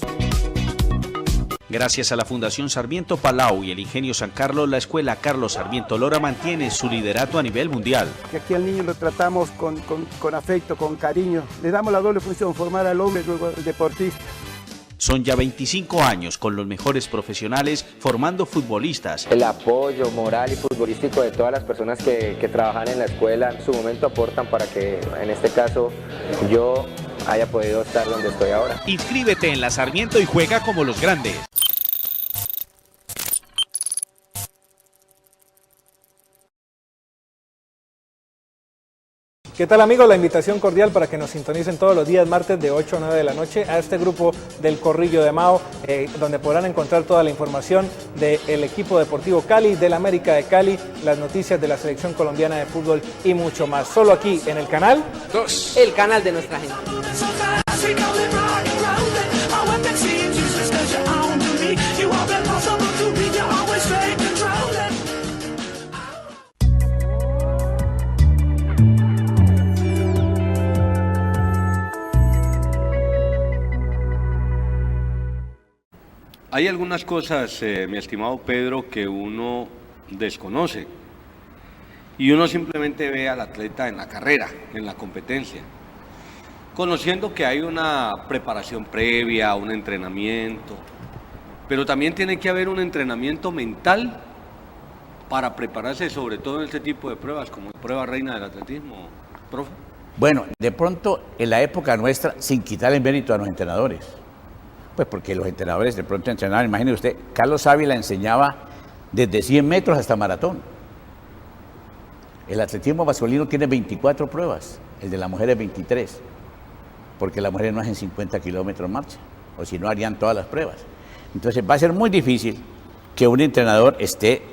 Gracias a la Fundación Sarmiento Palau y el Ingenio San Carlos, la Escuela Carlos Sarmiento Lora mantiene su liderato a nivel mundial. Que aquí al niño lo tratamos con afecto, con cariño. Le damos la doble función, formar al hombre y luego al deportista. Son ya 25 años con los mejores profesionales formando futbolistas. El apoyo moral y futbolístico de todas las personas que trabajan en la escuela en su momento aportan para que, en este caso, yo haya podido estar donde estoy ahora. Inscríbete en la Sarmiento y juega como los grandes. ¿Qué tal, amigos? La invitación cordial para que nos sintonicen todos los días martes de 8 a 9 de la noche a este grupo del Corrillo de Mao, donde podrán encontrar toda la información del equipo deportivo Cali, del América de Cali, las noticias de la selección colombiana de fútbol y mucho más. Solo aquí en el canal 2. El canal de nuestra gente. Hay algunas cosas, mi estimado Pedro, que uno desconoce y uno simplemente ve al atleta en la carrera, en la competencia, conociendo que hay una preparación previa, un entrenamiento, pero también tiene que haber un entrenamiento mental para prepararse, sobre todo en este tipo de pruebas, como prueba reina del atletismo, profe. Bueno, de pronto, en la época nuestra, sin quitar el mérito a los entrenadores, pues porque los entrenadores de pronto entrenaban, imagínese usted, Carlos Ávila enseñaba desde 100 metros hasta maratón. El atletismo masculino tiene 24 pruebas, el de la mujer es 23, porque las mujeres no hacen 50 kilómetros marcha, o si no harían todas las pruebas. Entonces va a ser muy difícil que un entrenador esté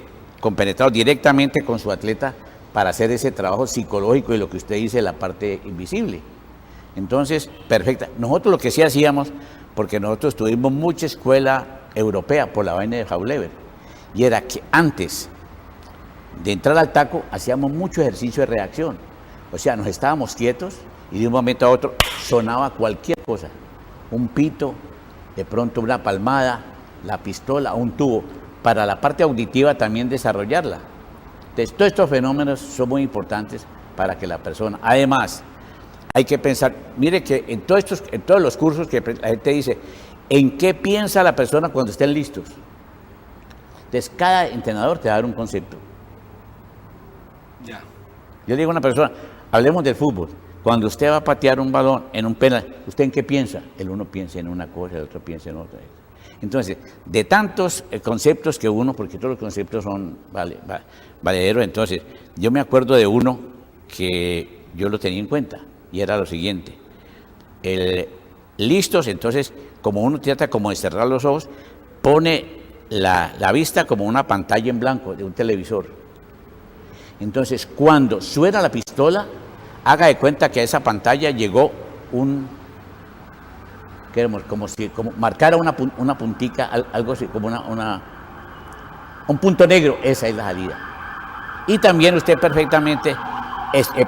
compenetrado directamente con su atleta para hacer ese trabajo psicológico y lo que usted dice, la parte invisible. Entonces, perfecta. Nosotros lo que sí hacíamos, porque nosotros tuvimos mucha escuela europea por la vaina de Haulever, y era que antes de entrar al taco hacíamos mucho ejercicio de reacción, o sea, nos estábamos quietos y de un momento a otro sonaba cualquier cosa, un pito, de pronto una palmada, la pistola, un tubo, para la parte auditiva también desarrollarla. Entonces, todos estos fenómenos son muy importantes para que la persona, además, hay que pensar, mire que en todos los cursos que la gente dice, ¿en qué piensa la persona cuando estén listos? Entonces, cada entrenador te va a dar un concepto. Ya. Yo le digo a una persona, hablemos del fútbol. Cuando usted va a patear un balón en un penal, ¿usted en qué piensa? El uno piensa en una cosa, el otro piensa en otra. Entonces, de tantos conceptos que uno, porque todos los conceptos son valederos, entonces, yo me acuerdo de uno que yo lo tenía en cuenta. Y era lo siguiente, listos, entonces, como uno trata como de cerrar los ojos, pone la vista como una pantalla en blanco de un televisor. Entonces, cuando suena la pistola, haga de cuenta que a esa pantalla llegó como si marcara una puntica, algo así, como un punto negro, esa es la salida. Y también usted perfectamente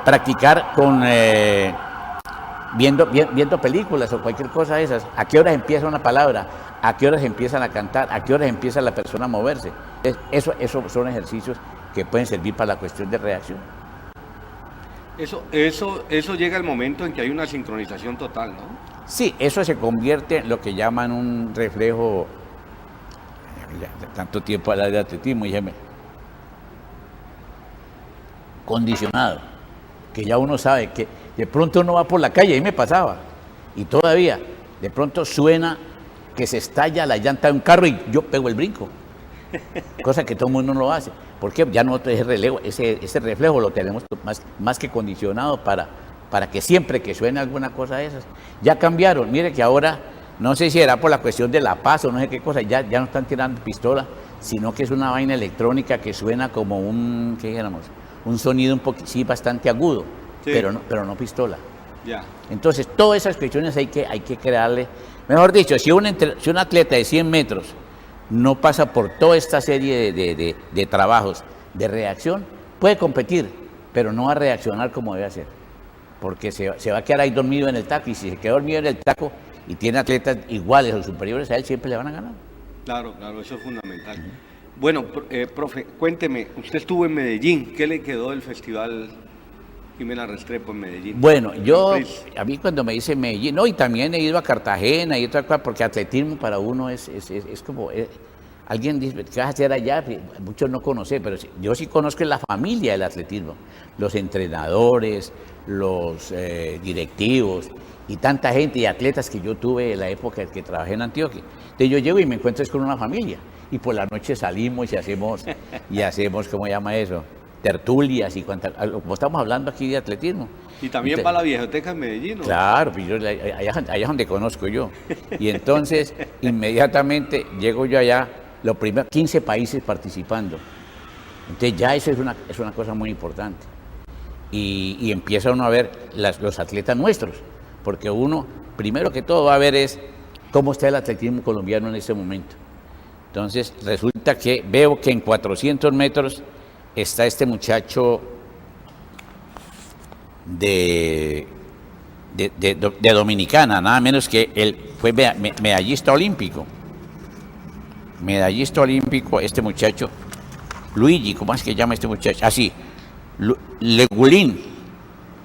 practicar con viendo películas o cualquier cosa de esas. ¿A qué horas empieza una palabra? ¿A qué horas empiezan a cantar? ¿A qué horas empieza la persona a moverse? Eso son ejercicios que pueden servir para la cuestión de reacción. Eso llega el momento en que hay una sincronización total, ¿no? Sí, eso se convierte en lo que llaman un reflejo, de tanto tiempo hablar de atletismo, y condicionado, que ya uno sabe que de pronto uno va por la calle, ahí me pasaba, y todavía de pronto suena que se estalla la llanta de un carro y yo pego el brinco, cosa que todo el mundo no lo hace, porque ya nosotros ese reflejo lo tenemos más que condicionado para que siempre que suene alguna cosa de esas. Ya cambiaron, mire que ahora, no sé si era por la cuestión de la paz o no sé qué cosa, ya no están tirando pistola, sino que es una vaina electrónica que suena como un sonido un poquito, sí, bastante agudo, sí, pero no pistola. Ya. Entonces, todas esas cuestiones hay que crearle, mejor dicho, si un atleta de 100 metros no pasa por toda esta serie de trabajos de reacción, puede competir, pero no va a reaccionar como debe hacer, porque se va a quedar ahí dormido en el taco, y si se queda dormido en el taco y tiene atletas iguales o superiores a él, siempre le van a ganar. Claro, eso es fundamental. Bueno, profe, cuénteme, usted estuvo en Medellín, ¿qué le quedó del festival Jimena Restrepo en Medellín? Bueno, a mí cuando me dice Medellín, no, y también he ido a Cartagena y otra cosa, porque atletismo para uno es como, alguien dice, ¿qué vas a hacer allá? Muchos no conocen, pero yo sí conozco la familia del atletismo, los entrenadores, los directivos y tanta gente y atletas que yo tuve en la época en que trabajé en Antioquia. Entonces yo llego y me encuentro con una familia y por la noche salimos y hacemos, ¿cómo se llama eso? Tertulias y como estamos hablando aquí de atletismo. ¿Y también va a la Viejoteca en Medellín? ¿No? Claro, pues allá es donde conozco yo. Y entonces, inmediatamente llego yo allá, los primeros 15 países participando. Entonces ya eso es una cosa muy importante. Y empieza uno a ver los atletas nuestros, porque uno, primero que todo, va a ver es cómo está el atletismo colombiano en este momento. Entonces, resulta que veo que en 400 metros está este muchacho de Dominicana, nada menos que él fue medallista olímpico. Medallista olímpico, este muchacho, Luigi, ¿cómo es que llama este muchacho? Así, Legulín,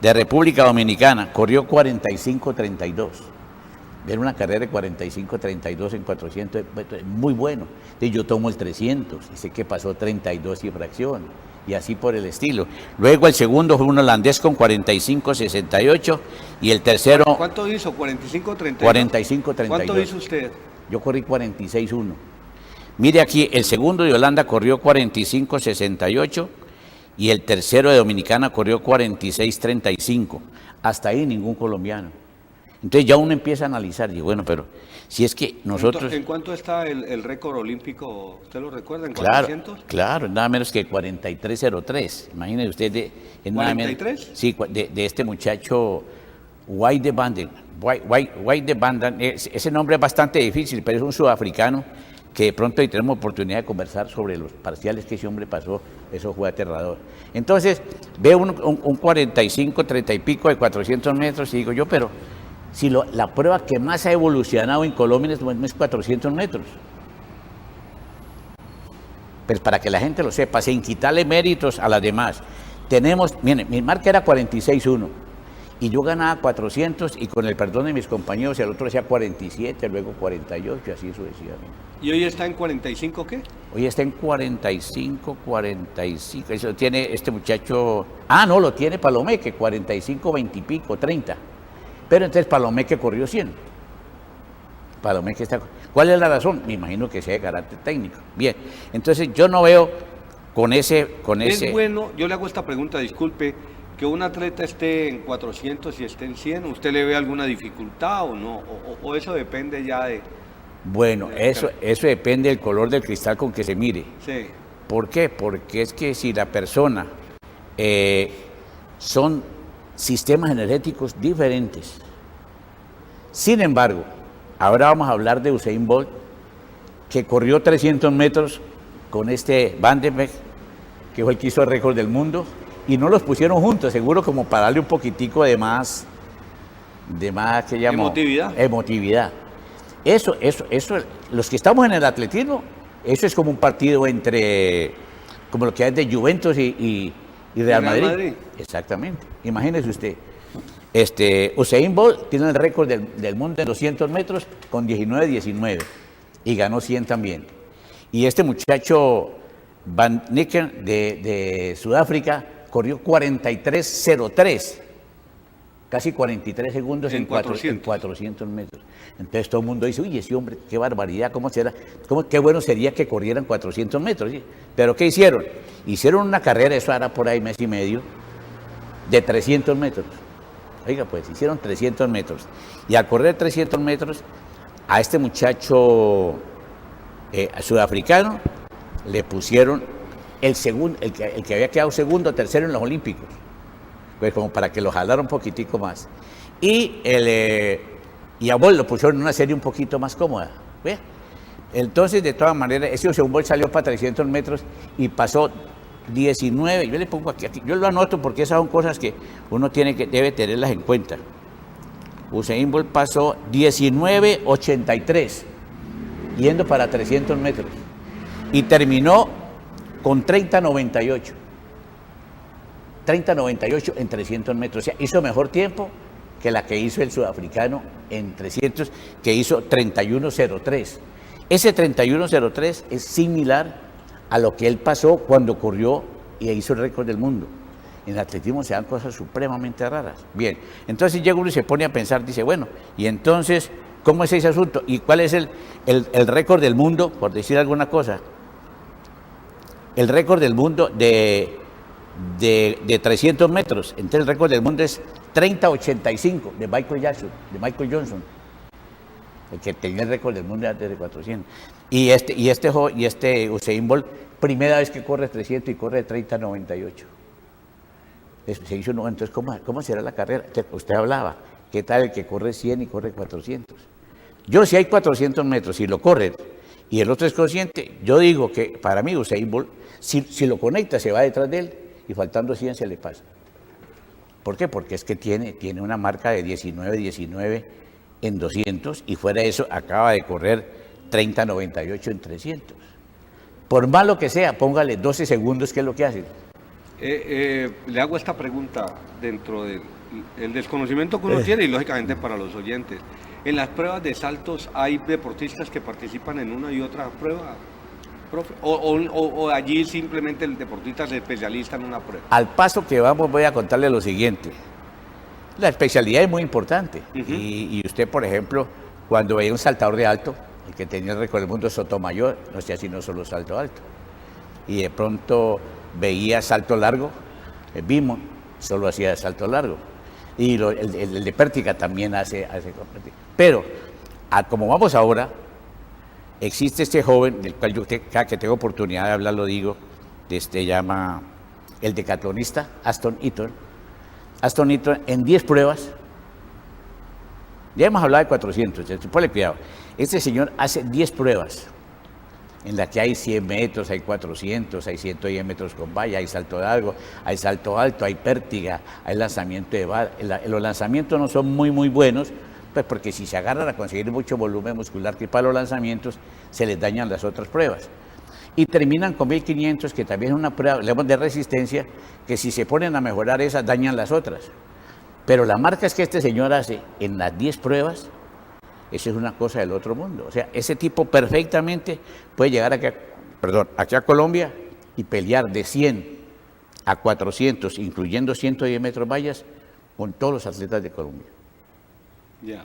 de República Dominicana, corrió 45-32. Era una carrera de 45-32 en 400, muy bueno. Entonces yo tomo el 300 y sé que pasó 32 y fracción, y así por el estilo. Luego el segundo fue un holandés con 45-68 y el tercero... ¿Cuánto hizo? ¿45-32? 45-32. ¿Cuánto hizo usted? Yo corrí 46-1. Mire aquí, el segundo de Holanda corrió 45-68 y el tercero de Dominicana corrió 46-35. Hasta ahí ningún colombiano. Entonces ya uno empieza a analizar, y bueno, pero si es que nosotros... ¿En cuánto está el récord olímpico? ¿Usted lo recuerda? ¿En 400? Claro, nada menos que 43.03. Imagínese usted... ¿43? Sí, de este muchacho White de Banden. Ese nombre es bastante difícil, pero es un sudafricano que de pronto ahí tenemos oportunidad de conversar sobre los parciales que ese hombre pasó. Eso fue aterrador. Entonces, veo un 45, 30 y pico de 400 metros y digo yo, pero... si la prueba que más ha evolucionado en Colombia es 400 metros. Pues para que la gente lo sepa, sin quitarle méritos a las demás. Miren, mi marca era 46-1 y yo ganaba 400 y con el perdón de mis compañeros el otro decía 47, luego 48 y así sucesivamente. ¿Y hoy está en 45 qué? Hoy está en 45. Eso tiene este muchacho... no, lo tiene Palomeque, 45, 20 y pico, 30. Pero entonces Palomeque corrió 100. Palomeque está... ¿Cuál es la razón? Me imagino que sea de carácter técnico. Bien, entonces yo no veo con ese... Es bueno, yo le hago esta pregunta, disculpe, que un atleta esté en 400 y esté en 100, ¿usted le ve alguna dificultad o no? ¿O eso depende ya de...? Bueno, eso depende del color del cristal con que se mire. Sí. ¿Por qué? Porque es que si la persona son sistemas energéticos diferentes. Sin embargo, ahora vamos a hablar de Usain Bolt, que corrió 300 metros con este Vandenberg, que fue el que hizo el récord del mundo, y no los pusieron juntos, seguro como para darle un poquitico de más ¿qué llamo? Emotividad. Eso, los que estamos en el atletismo, eso es como un partido como lo que hay de Juventus y Real Madrid. Exactamente. Imagínese usted. Usain Bolt tiene el récord del mundo en 200 metros con 19-19 y ganó 100 también. Y este muchacho Van Nicken de Sudáfrica corrió 43.03, casi 43 segundos en 400 metros. Entonces todo el mundo dice, uy, ese hombre, qué barbaridad, ¿cómo será? Qué bueno sería que corrieran 400 metros. ¿Sí? Pero ¿qué hicieron? Hicieron una carrera, eso hará por ahí mes y medio, de 300 metros. Oiga, pues hicieron 300 metros. Y al correr 300 metros, a este muchacho sudafricano le pusieron el que había quedado segundo o tercero en los Olímpicos. Pues como para que lo jalara un poquitico más. Y a Bolt lo pusieron en una serie un poquito más cómoda. ¿Ve? Entonces, de todas maneras, ese Usain Bolt salió para 300 metros y pasó 19. Yo le pongo aquí, yo lo anoto porque esas son cosas que uno debe tenerlas en cuenta. Usain Bolt pasó 19.83. yendo para 300 metros. Y terminó con 30.98. 30.98 en 300 metros. O sea, hizo mejor tiempo que la que hizo el sudafricano en 300, que hizo 31.03. Ese 31.03 es similar a lo que él pasó cuando corrió y hizo el récord del mundo. En el atletismo se dan cosas supremamente raras. Bien, entonces llega uno y se pone a pensar, dice, bueno, y entonces, ¿cómo es ese asunto? ¿Y cuál es el récord del mundo, por decir alguna cosa? El récord del mundo de 300 metros. Entonces el récord del mundo es 30.85 de Michael Johnson, el que tenía el récord del mundo antes de 400. Y este Usain Bolt, primera vez que corre 300 y corre 30.98. Se hizo, no, entonces, ¿cómo será la carrera? Usted hablaba, ¿qué tal el que corre 100 y corre 400? Yo, si hay 400 metros y lo corre y el otro es consciente, yo digo que para mí Usain Bolt, si lo conecta, se va detrás de él y faltando 100 se le pasa. ¿Por qué? Porque es que tiene una marca de 19 en 200 y fuera de eso acaba de correr 30.98 en 300. Por malo que sea, póngale 12 segundos, ¿qué es lo que hace? Le hago esta pregunta dentro del desconocimiento que uno tiene y lógicamente para los oyentes. En las pruebas de saltos hay deportistas que participan en una y otra prueba, profe, o allí simplemente el deportista se especializa en una prueba. Al paso que vamos voy a contarle lo siguiente. La especialidad es muy importante. Y usted, por ejemplo, cuando veía un saltador de alto, el que tenía el récord del mundo, Sotomayor, no hacía sino solo salto alto. Y de pronto veía salto largo, Bimon solo hacía salto largo. Y el de Pértiga también hace pero, como vamos ahora, existe este joven, del cual yo cada que tengo oportunidad de hablar lo digo, llama el decatlonista Ashton Eaton. Ashton Eaton en 10 pruebas, ya hemos hablado de 400, ponle cuidado, este señor hace 10 pruebas, en las que hay 100 metros, hay 400, hay 110 metros con valla, hay salto largo, hay salto alto, hay pértiga, hay lanzamiento de valla. Los lanzamientos no son muy buenos, pues porque si se agarran a conseguir mucho volumen muscular, que para los lanzamientos se les dañan las otras pruebas. Y terminan con 1500, que también es una prueba de resistencia, que si se ponen a mejorar esas, dañan las otras. Pero la marca es que este señor hace en las 10 pruebas, eso es una cosa del otro mundo. O sea, ese tipo perfectamente puede llegar aquí a Colombia y pelear de 100 a 400, incluyendo 110 metros vallas, con todos los atletas de Colombia. Ya.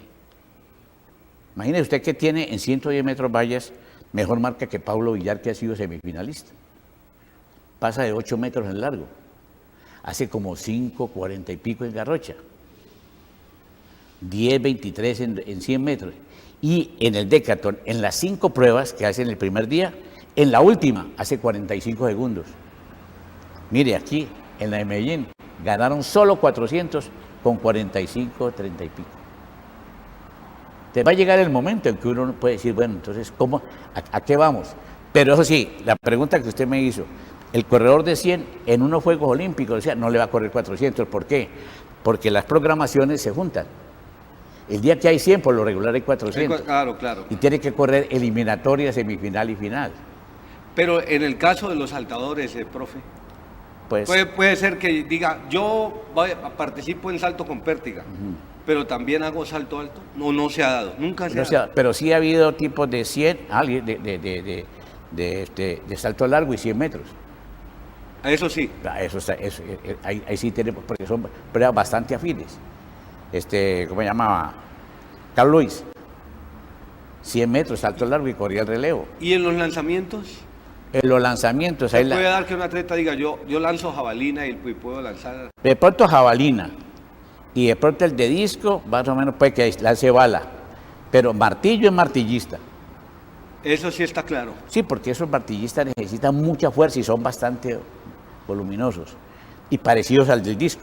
Imagínese usted que tiene en 110 metros vallas mejor marca que Pablo Villar, que ha sido semifinalista. Pasa de 8 metros en largo. Hace como 5, 40 y pico en garrocha. 10, 23 en 100 metros. Y en el Decathlon, en las 5 pruebas que hace en el primer día, en la última hace 45 segundos. Mire, aquí, en la de Medellín, ganaron solo 400 con 45, 30 y pico. Te va a llegar el momento en que uno puede decir, bueno, entonces, ¿a qué vamos? Pero eso sí, la pregunta que usted me hizo, el corredor de 100 en unos Juegos Olímpicos, o sea, no le va a correr 400. ¿Por qué? Porque las programaciones se juntan. El día que hay 100, por lo regular hay 400. Claro. Y tiene que correr eliminatoria, semifinal y final. Pero en el caso de los saltadores, profe, pues, puede ser que diga, yo participo en salto con pértiga, pero también hago salto alto. No se ha dado, nunca se ha dado. Pero sí ha habido tipos de 100, de salto largo y 100 metros. Eso sí. Ahí sí tenemos, porque son pruebas bastante afines. ¿Cómo se llamaba? Carl Lewis. 100 metros, salto largo y corría el relevo. ¿Y en los lanzamientos? En los lanzamientos... ¿Se puede dar que un atleta diga, yo lanzo jabalina y puedo lanzar? De pronto jabalina. Y de pronto el de disco, más o menos puede que lance bala. Pero martillo es martillista. Eso sí está claro. Sí, porque esos martillistas necesitan mucha fuerza y son bastante voluminosos. Y parecidos al del disco.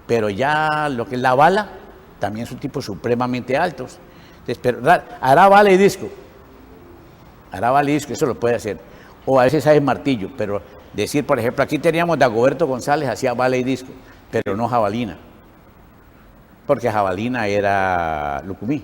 Pero ya lo que es la bala, también son tipos supremamente altos. Entonces, hará bala y disco. Eso lo puede hacer. O a veces hace martillo, pero decir, por ejemplo, aquí teníamos Dagoberto González, hacía bala y disco, pero no jabalina. Porque jabalina era Lucumí.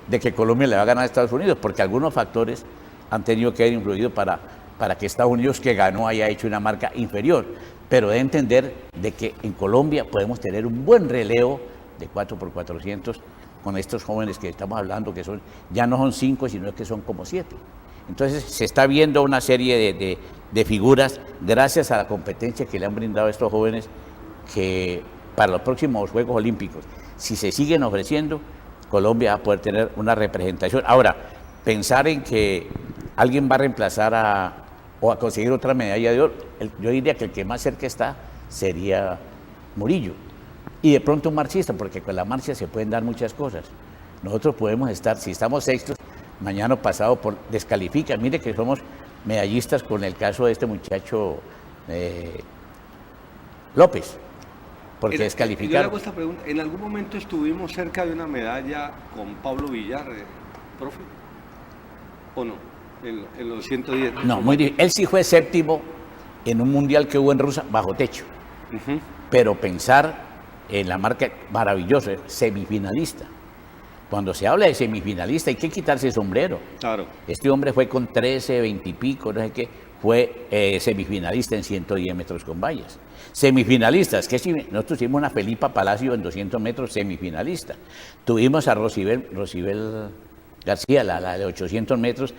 de que Colombia le va a ganar a Estados Unidos, porque algunos factores han tenido que haber influido para que Estados Unidos, que ganó, haya hecho una marca inferior. Pero de entender de que en Colombia podemos tener un buen relevo de 4x400 con estos jóvenes que estamos hablando, que ya no son 5, sino que son como 7. Entonces se está viendo una serie de figuras gracias a la competencia que le han brindado a estos jóvenes, que para los próximos Juegos Olímpicos, si se siguen ofreciendo, Colombia va a poder tener una representación. Ahora, pensar en que alguien va a reemplazar o a conseguir otra medalla de oro, yo diría que el que más cerca está sería Murillo. Y de pronto un marchista, porque con la marcha se pueden dar muchas cosas. Nosotros podemos estar, si estamos sextos, mañana o pasado descalifica. Mire que somos medallistas con el caso de este muchacho López, porque descalificaron. Yo le hago esta pregunta, ¿en algún momento estuvimos cerca de una medalla con Pablo Villar, profe? ¿O no? En los 110. No, muy difícil. Él sí fue séptimo en un mundial que hubo en Rusia bajo techo. Pero pensar en la marca maravillosa, semifinalista. Cuando se habla de semifinalista hay que quitarse el sombrero. Claro. Este hombre fue con 13, 20 y pico, no sé qué, fue semifinalista en 110 metros con vallas. Semifinalistas, que si nosotros tuvimos una Felipa Palacio en 200 metros semifinalista. Tuvimos a Rosibel García, la de 800 metros,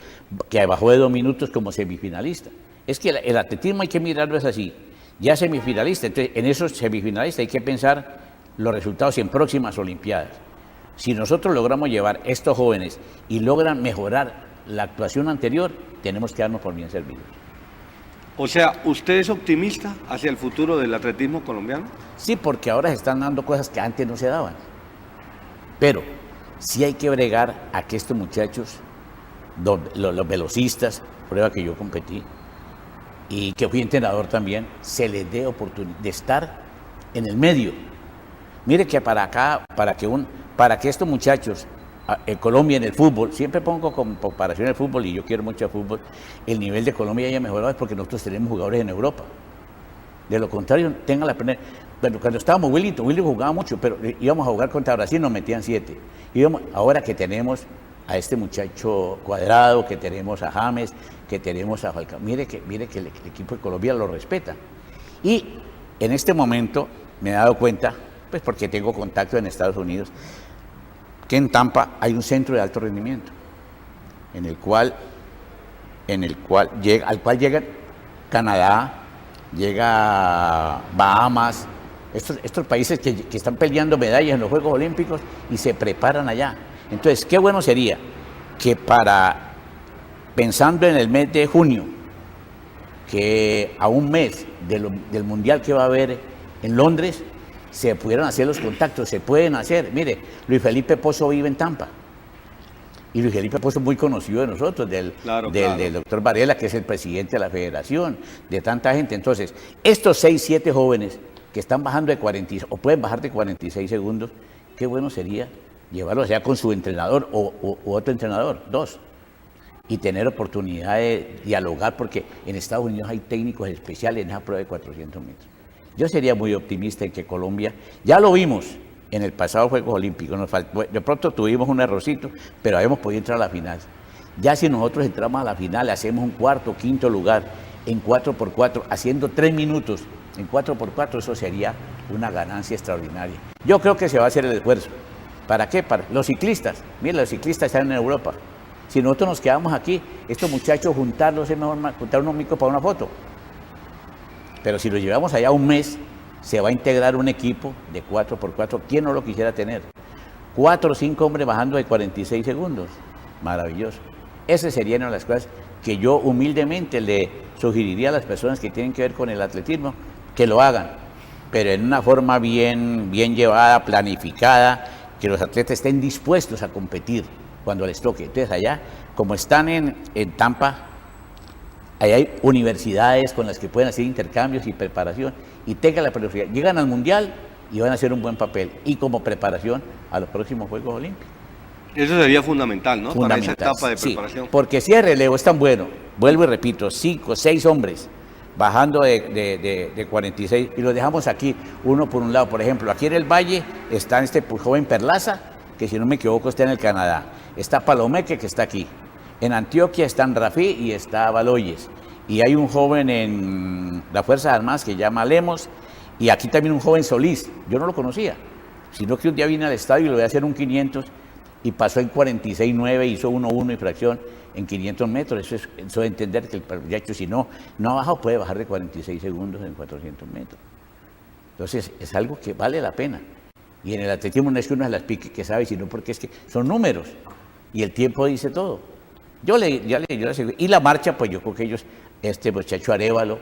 que bajó de 2 minutos como semifinalista. Es que el atletismo hay que mirarlo es así, ya semifinalista. Entonces, en esos semifinalistas hay que pensar los resultados en próximas Olimpiadas. Si nosotros logramos llevar estos jóvenes y logran mejorar la actuación anterior, tenemos que darnos por bien servidos. O sea, ¿usted es optimista hacia el futuro del atletismo colombiano? Sí, porque ahora se están dando cosas que antes no se daban. Pero sí hay que bregar a que estos muchachos, los velocistas, prueba que yo competí, y que fui entrenador también, se les dé oportunidad de estar en el medio. Mire que para que estos muchachos, en Colombia en el fútbol, siempre pongo como comparación el fútbol, y yo quiero mucho el fútbol, el nivel de Colombia haya mejorado es porque nosotros tenemos jugadores en Europa. De lo contrario, tengan la primera. Bueno, cuando estábamos Willy jugaba mucho, pero íbamos a jugar contra Brasil, nos metían 7. Ahora que tenemos a este muchacho Cuadrado, que tenemos a James, que tenemos a Falcao, mire que el equipo de Colombia lo respeta. Y en este momento me he dado cuenta, pues porque tengo contacto en Estados Unidos, que en Tampa hay un centro de alto rendimiento, al cual llegan Canadá, llega Bahamas, estos países que están peleando medallas en los Juegos Olímpicos y se preparan allá. Entonces, qué bueno sería que pensando en el mes de junio, que a un mes del Mundial que va a haber en Londres, se pudieran hacer los contactos, se pueden hacer. Mire, Luis Felipe Pozo vive en Tampa. Y Luis Felipe Pozo es muy conocido de nosotros, del doctor Varela, que es el presidente de la federación, de tanta gente. Entonces, estos 6, 7 jóvenes que están bajando de 40, o pueden bajar de 46 segundos, qué bueno sería llevarlos ya con su entrenador o otro entrenador, 2, y tener oportunidad de dialogar, porque en Estados Unidos hay técnicos especiales en esa prueba de 400 metros. Yo sería muy optimista en que Colombia, ya lo vimos en el pasado Juegos Olímpicos, de pronto tuvimos un errorcito, pero habíamos podido entrar a la final. Ya si nosotros entramos a la final, hacemos un cuarto, quinto lugar en 4x4, haciendo 3 minutos en 4x4, eso sería una ganancia extraordinaria. Yo creo que se va a hacer el esfuerzo. ¿Para qué? Para los ciclistas. Miren, los ciclistas están en Europa. Si nosotros nos quedamos aquí, estos muchachos juntarlos es mejor juntar unos micos para una foto. Pero si los llevamos allá un mes, se va a integrar un equipo de 4x4. ¿Quién no lo quisiera tener? 4 o 5 hombres bajando de 46 segundos. Maravilloso. Esas serían las cosas que yo humildemente le sugeriría a las personas que tienen que ver con el atletismo, que lo hagan, pero en una forma bien llevada, planificada, que los atletas estén dispuestos a competir cuando les toque. Entonces allá, como están en Tampa, allá hay universidades con las que pueden hacer intercambios y preparación, y tengan la prioridad. Llegan al Mundial y van a hacer un buen papel, y como preparación a los próximos Juegos Olímpicos. Eso sería fundamental, ¿no? Fundamental, para esa etapa de preparación. Sí, porque si el relevo es tan bueno, vuelvo y repito, 5, 6 hombres bajando de 46 y los dejamos aquí, uno por un lado. Por ejemplo, aquí en el Valle está este joven Perlaza, que si no me equivoco está en el Canadá. está Palomeque, que está aquí. En Antioquia están Rafí y está Baloyes. Y hay un joven en la Fuerza Armadas que se llama Lemos, y aquí también un joven Solís. Yo no lo conocía, sino que un día vine al estadio y le voy a hacer un 500 y pasó en 46.9, hizo 1.1 y fracción en 500 metros. Eso de entender que el muchacho, si no ha bajado, puede bajar de 46 segundos en 400 metros. Entonces, es algo que vale la pena. Y en el atletismo no es que uno se las pique que sabe, sino porque es que son números y el tiempo dice todo. Yo le y la marcha, pues yo creo que ellos, este muchacho Arévalo,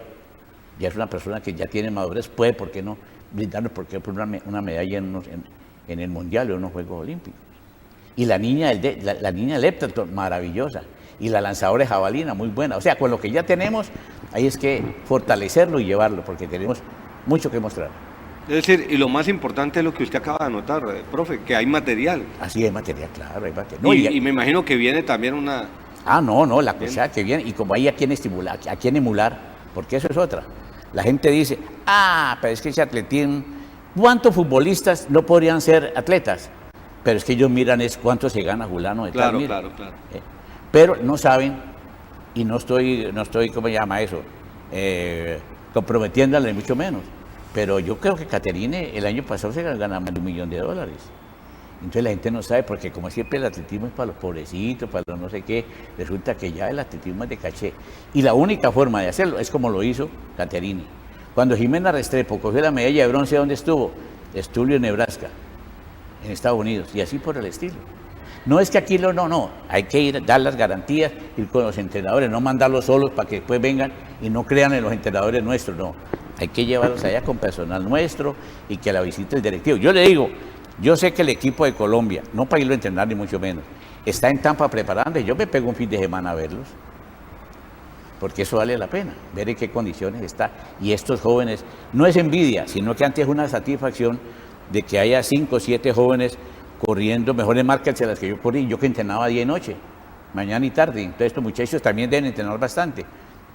ya es una persona que ya tiene madurez, puede, ¿por qué no brindarnos, por ejemplo, una medalla en el Mundial o en los Juegos Olímpicos? Y la niña del Eptaton, maravillosa. Y la lanzadora de jabalina, muy buena. O sea, con lo que ya tenemos, ahí es que fortalecerlo y llevarlo, porque tenemos mucho que mostrar. Es decir, y lo más importante es lo que usted acaba de anotar, profe, que hay material. Así es, material, claro, hay material. No, y me imagino que viene también una... la cosa que viene, y como hay a quien estimular, a quien emular, porque eso es otra. La gente dice, pero es que ese atletismo, ¿cuántos futbolistas no podrían ser atletas? Pero es que ellos miran es cuánto se gana fulano de tal. Claro. Pero no saben, y no estoy, ¿cómo se llama eso? Comprometiéndole mucho menos. Pero yo creo que Caterine el año pasado se ganó más de $1 millón. Entonces la gente no sabe, porque como siempre el atletismo es para los pobrecitos, para los no sé qué, resulta que ya el atletismo es de caché. Y la única forma de hacerlo es como lo hizo Caterine. Cuando Jimena Restrepo cogió la medalla de bronce, ¿dónde estuvo? Estuvo en Nebraska, en Estados Unidos, y así por el estilo. No es que aquí no, hay que ir, dar las garantías, ir con los entrenadores, no mandarlos solos para que después vengan y no crean en los entrenadores nuestros, no. Hay que llevarlos allá con personal nuestro y que la visite el directivo. Yo le digo, yo sé que el equipo de Colombia, no para irlo a entrenar ni mucho menos, está en Tampa preparando, y yo me pego un fin de semana a verlos, porque eso vale la pena, ver en qué condiciones está. Y estos jóvenes, no es envidia, sino que antes es una satisfacción de que haya 5 o 7 jóvenes corriendo mejores marcas que las que yo corrí, yo que entrenaba día y noche, mañana y tarde. Entonces estos muchachos también deben entrenar bastante,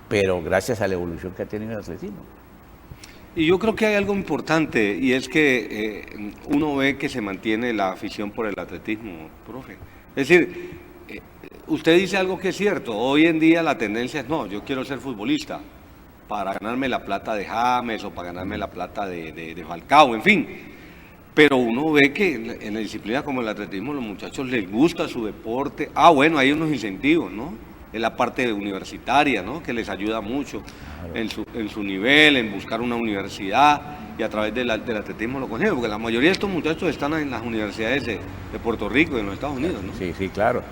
pero gracias a la evolución que ha tenido el atletismo. Y yo creo que hay algo importante, y es que uno ve que se mantiene la afición por el atletismo, profe. Es decir, usted dice algo que es cierto, hoy en día la tendencia es, no, yo quiero ser futbolista para ganarme la plata de James o para ganarme la plata de Falcao, en fin. Pero uno ve que en la disciplina como el atletismo los muchachos les gusta su deporte. Bueno, hay unos incentivos, ¿no? En la parte universitaria, ¿no? Que les ayuda mucho en su nivel, en buscar una universidad, y a través del atletismo lo consiguen, porque la mayoría de estos muchachos están en las universidades de Puerto Rico y de los Estados Unidos, ¿no? Sí, claro.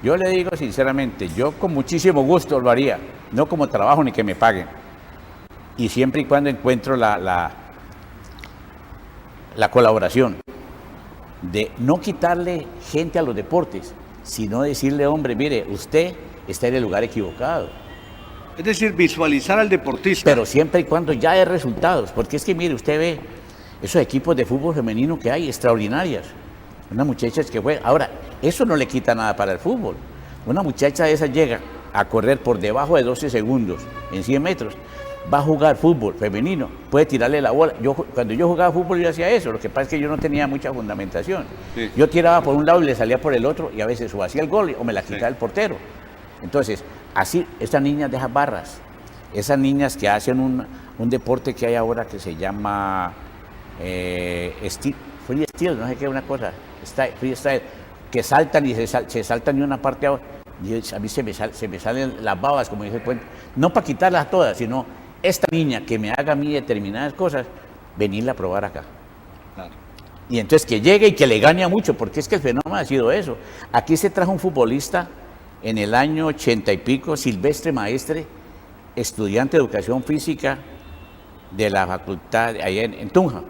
Yo le digo sinceramente, yo con muchísimo gusto lo haría, no como trabajo ni que me paguen. Y siempre y cuando encuentro la colaboración de no quitarle gente a los deportes, sino decirle, hombre, mire, usted está en el lugar equivocado. Es decir, visualizar al deportista. Pero siempre y cuando ya hay resultados, porque es que mire, usted ve esos equipos de fútbol femenino que hay, extraordinarias. Unas muchachas que juegan. Ahora, eso no le quita nada para el fútbol. Una muchacha de esas llega a correr por debajo de 12 segundos en 100 metros, va a jugar fútbol femenino, puede tirarle la bola. Cuando yo jugaba fútbol yo hacía eso, lo que pasa es que yo no tenía mucha fundamentación. Sí. Yo tiraba por un lado y le salía por el otro, y a veces o hacía el gol o me la quitaba el portero. Entonces, así, estas niñas dejan barras, esas niñas que hacen un deporte que hay ahora que se llama freestyle, no sé qué, una cosa, freestyle, que saltan y se saltan de una parte a otra. A mí se me salen las babas, como dice el puente, no para quitarlas todas, sino esta niña que me haga a mí determinadas cosas, venirla a probar acá. Claro. Y entonces que llegue y que le gane a mucho, porque es que el fenómeno ha sido eso. Aquí se trajo un futbolista en el año 80 y pico, Silvestre Maestre, estudiante de educación física de la facultad allá en Tunja.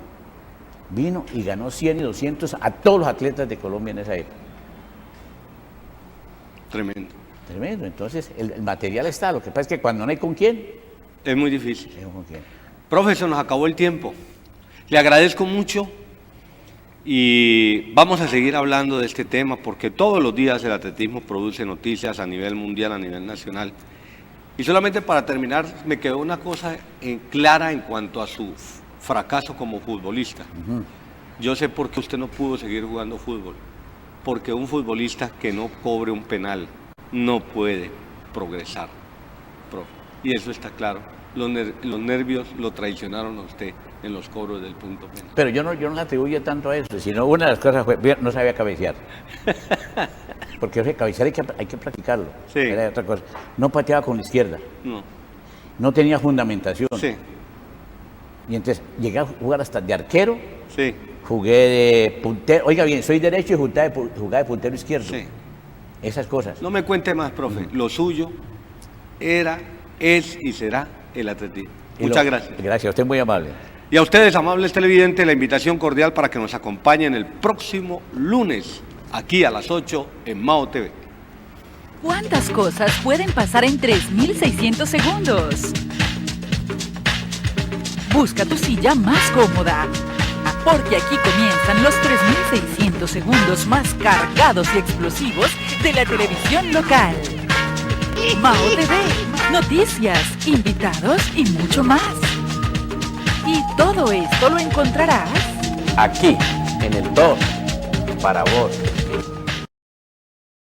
Vino y ganó 100 y 200 a todos los atletas de Colombia en esa época. Tremendo. Entonces, el material está. Lo que pasa es que cuando no hay con quién, es muy difícil. Profesor, nos acabó el tiempo. Le agradezco mucho y vamos a seguir hablando de este tema porque todos los días el atletismo produce noticias a nivel mundial, a nivel nacional. Y solamente para terminar, me quedó una cosa clara en cuanto a su fracaso como futbolista. Yo sé por qué usted no pudo seguir jugando fútbol. porque un futbolista que no cobre un penal no puede progresar, profe. Y eso está claro. Los nervios lo traicionaron a usted en los cobros del punto penal. Pero yo no le atribuyo tanto a eso, sino una de las cosas fue, no sabía cabecear. Porque cabecear hay que practicarlo. Sí. Era otra cosa. No pateaba con la izquierda. No. No tenía fundamentación. Sí. Y entonces llegué a jugar hasta de arquero. Sí. Jugué de puntero. Oiga bien, soy derecho y jugaba de puntero izquierdo. Sí. Esas cosas. No me cuente más, profe. Lo suyo era, es y será el atletismo. Muchas gracias. Gracias, usted es muy amable. Y a ustedes, amables televidentes, la invitación cordial para que nos acompañen el próximo lunes, aquí a las 8 en Mao TV. ¿Cuántas cosas pueden pasar en 3.600 segundos? Busca tu silla más cómoda, porque aquí comienzan los 3.600 segundos más cargados y explosivos de la televisión local. Mao TV, noticias, invitados y mucho más. Y todo esto lo encontrarás Aquí, en el 2, para vos.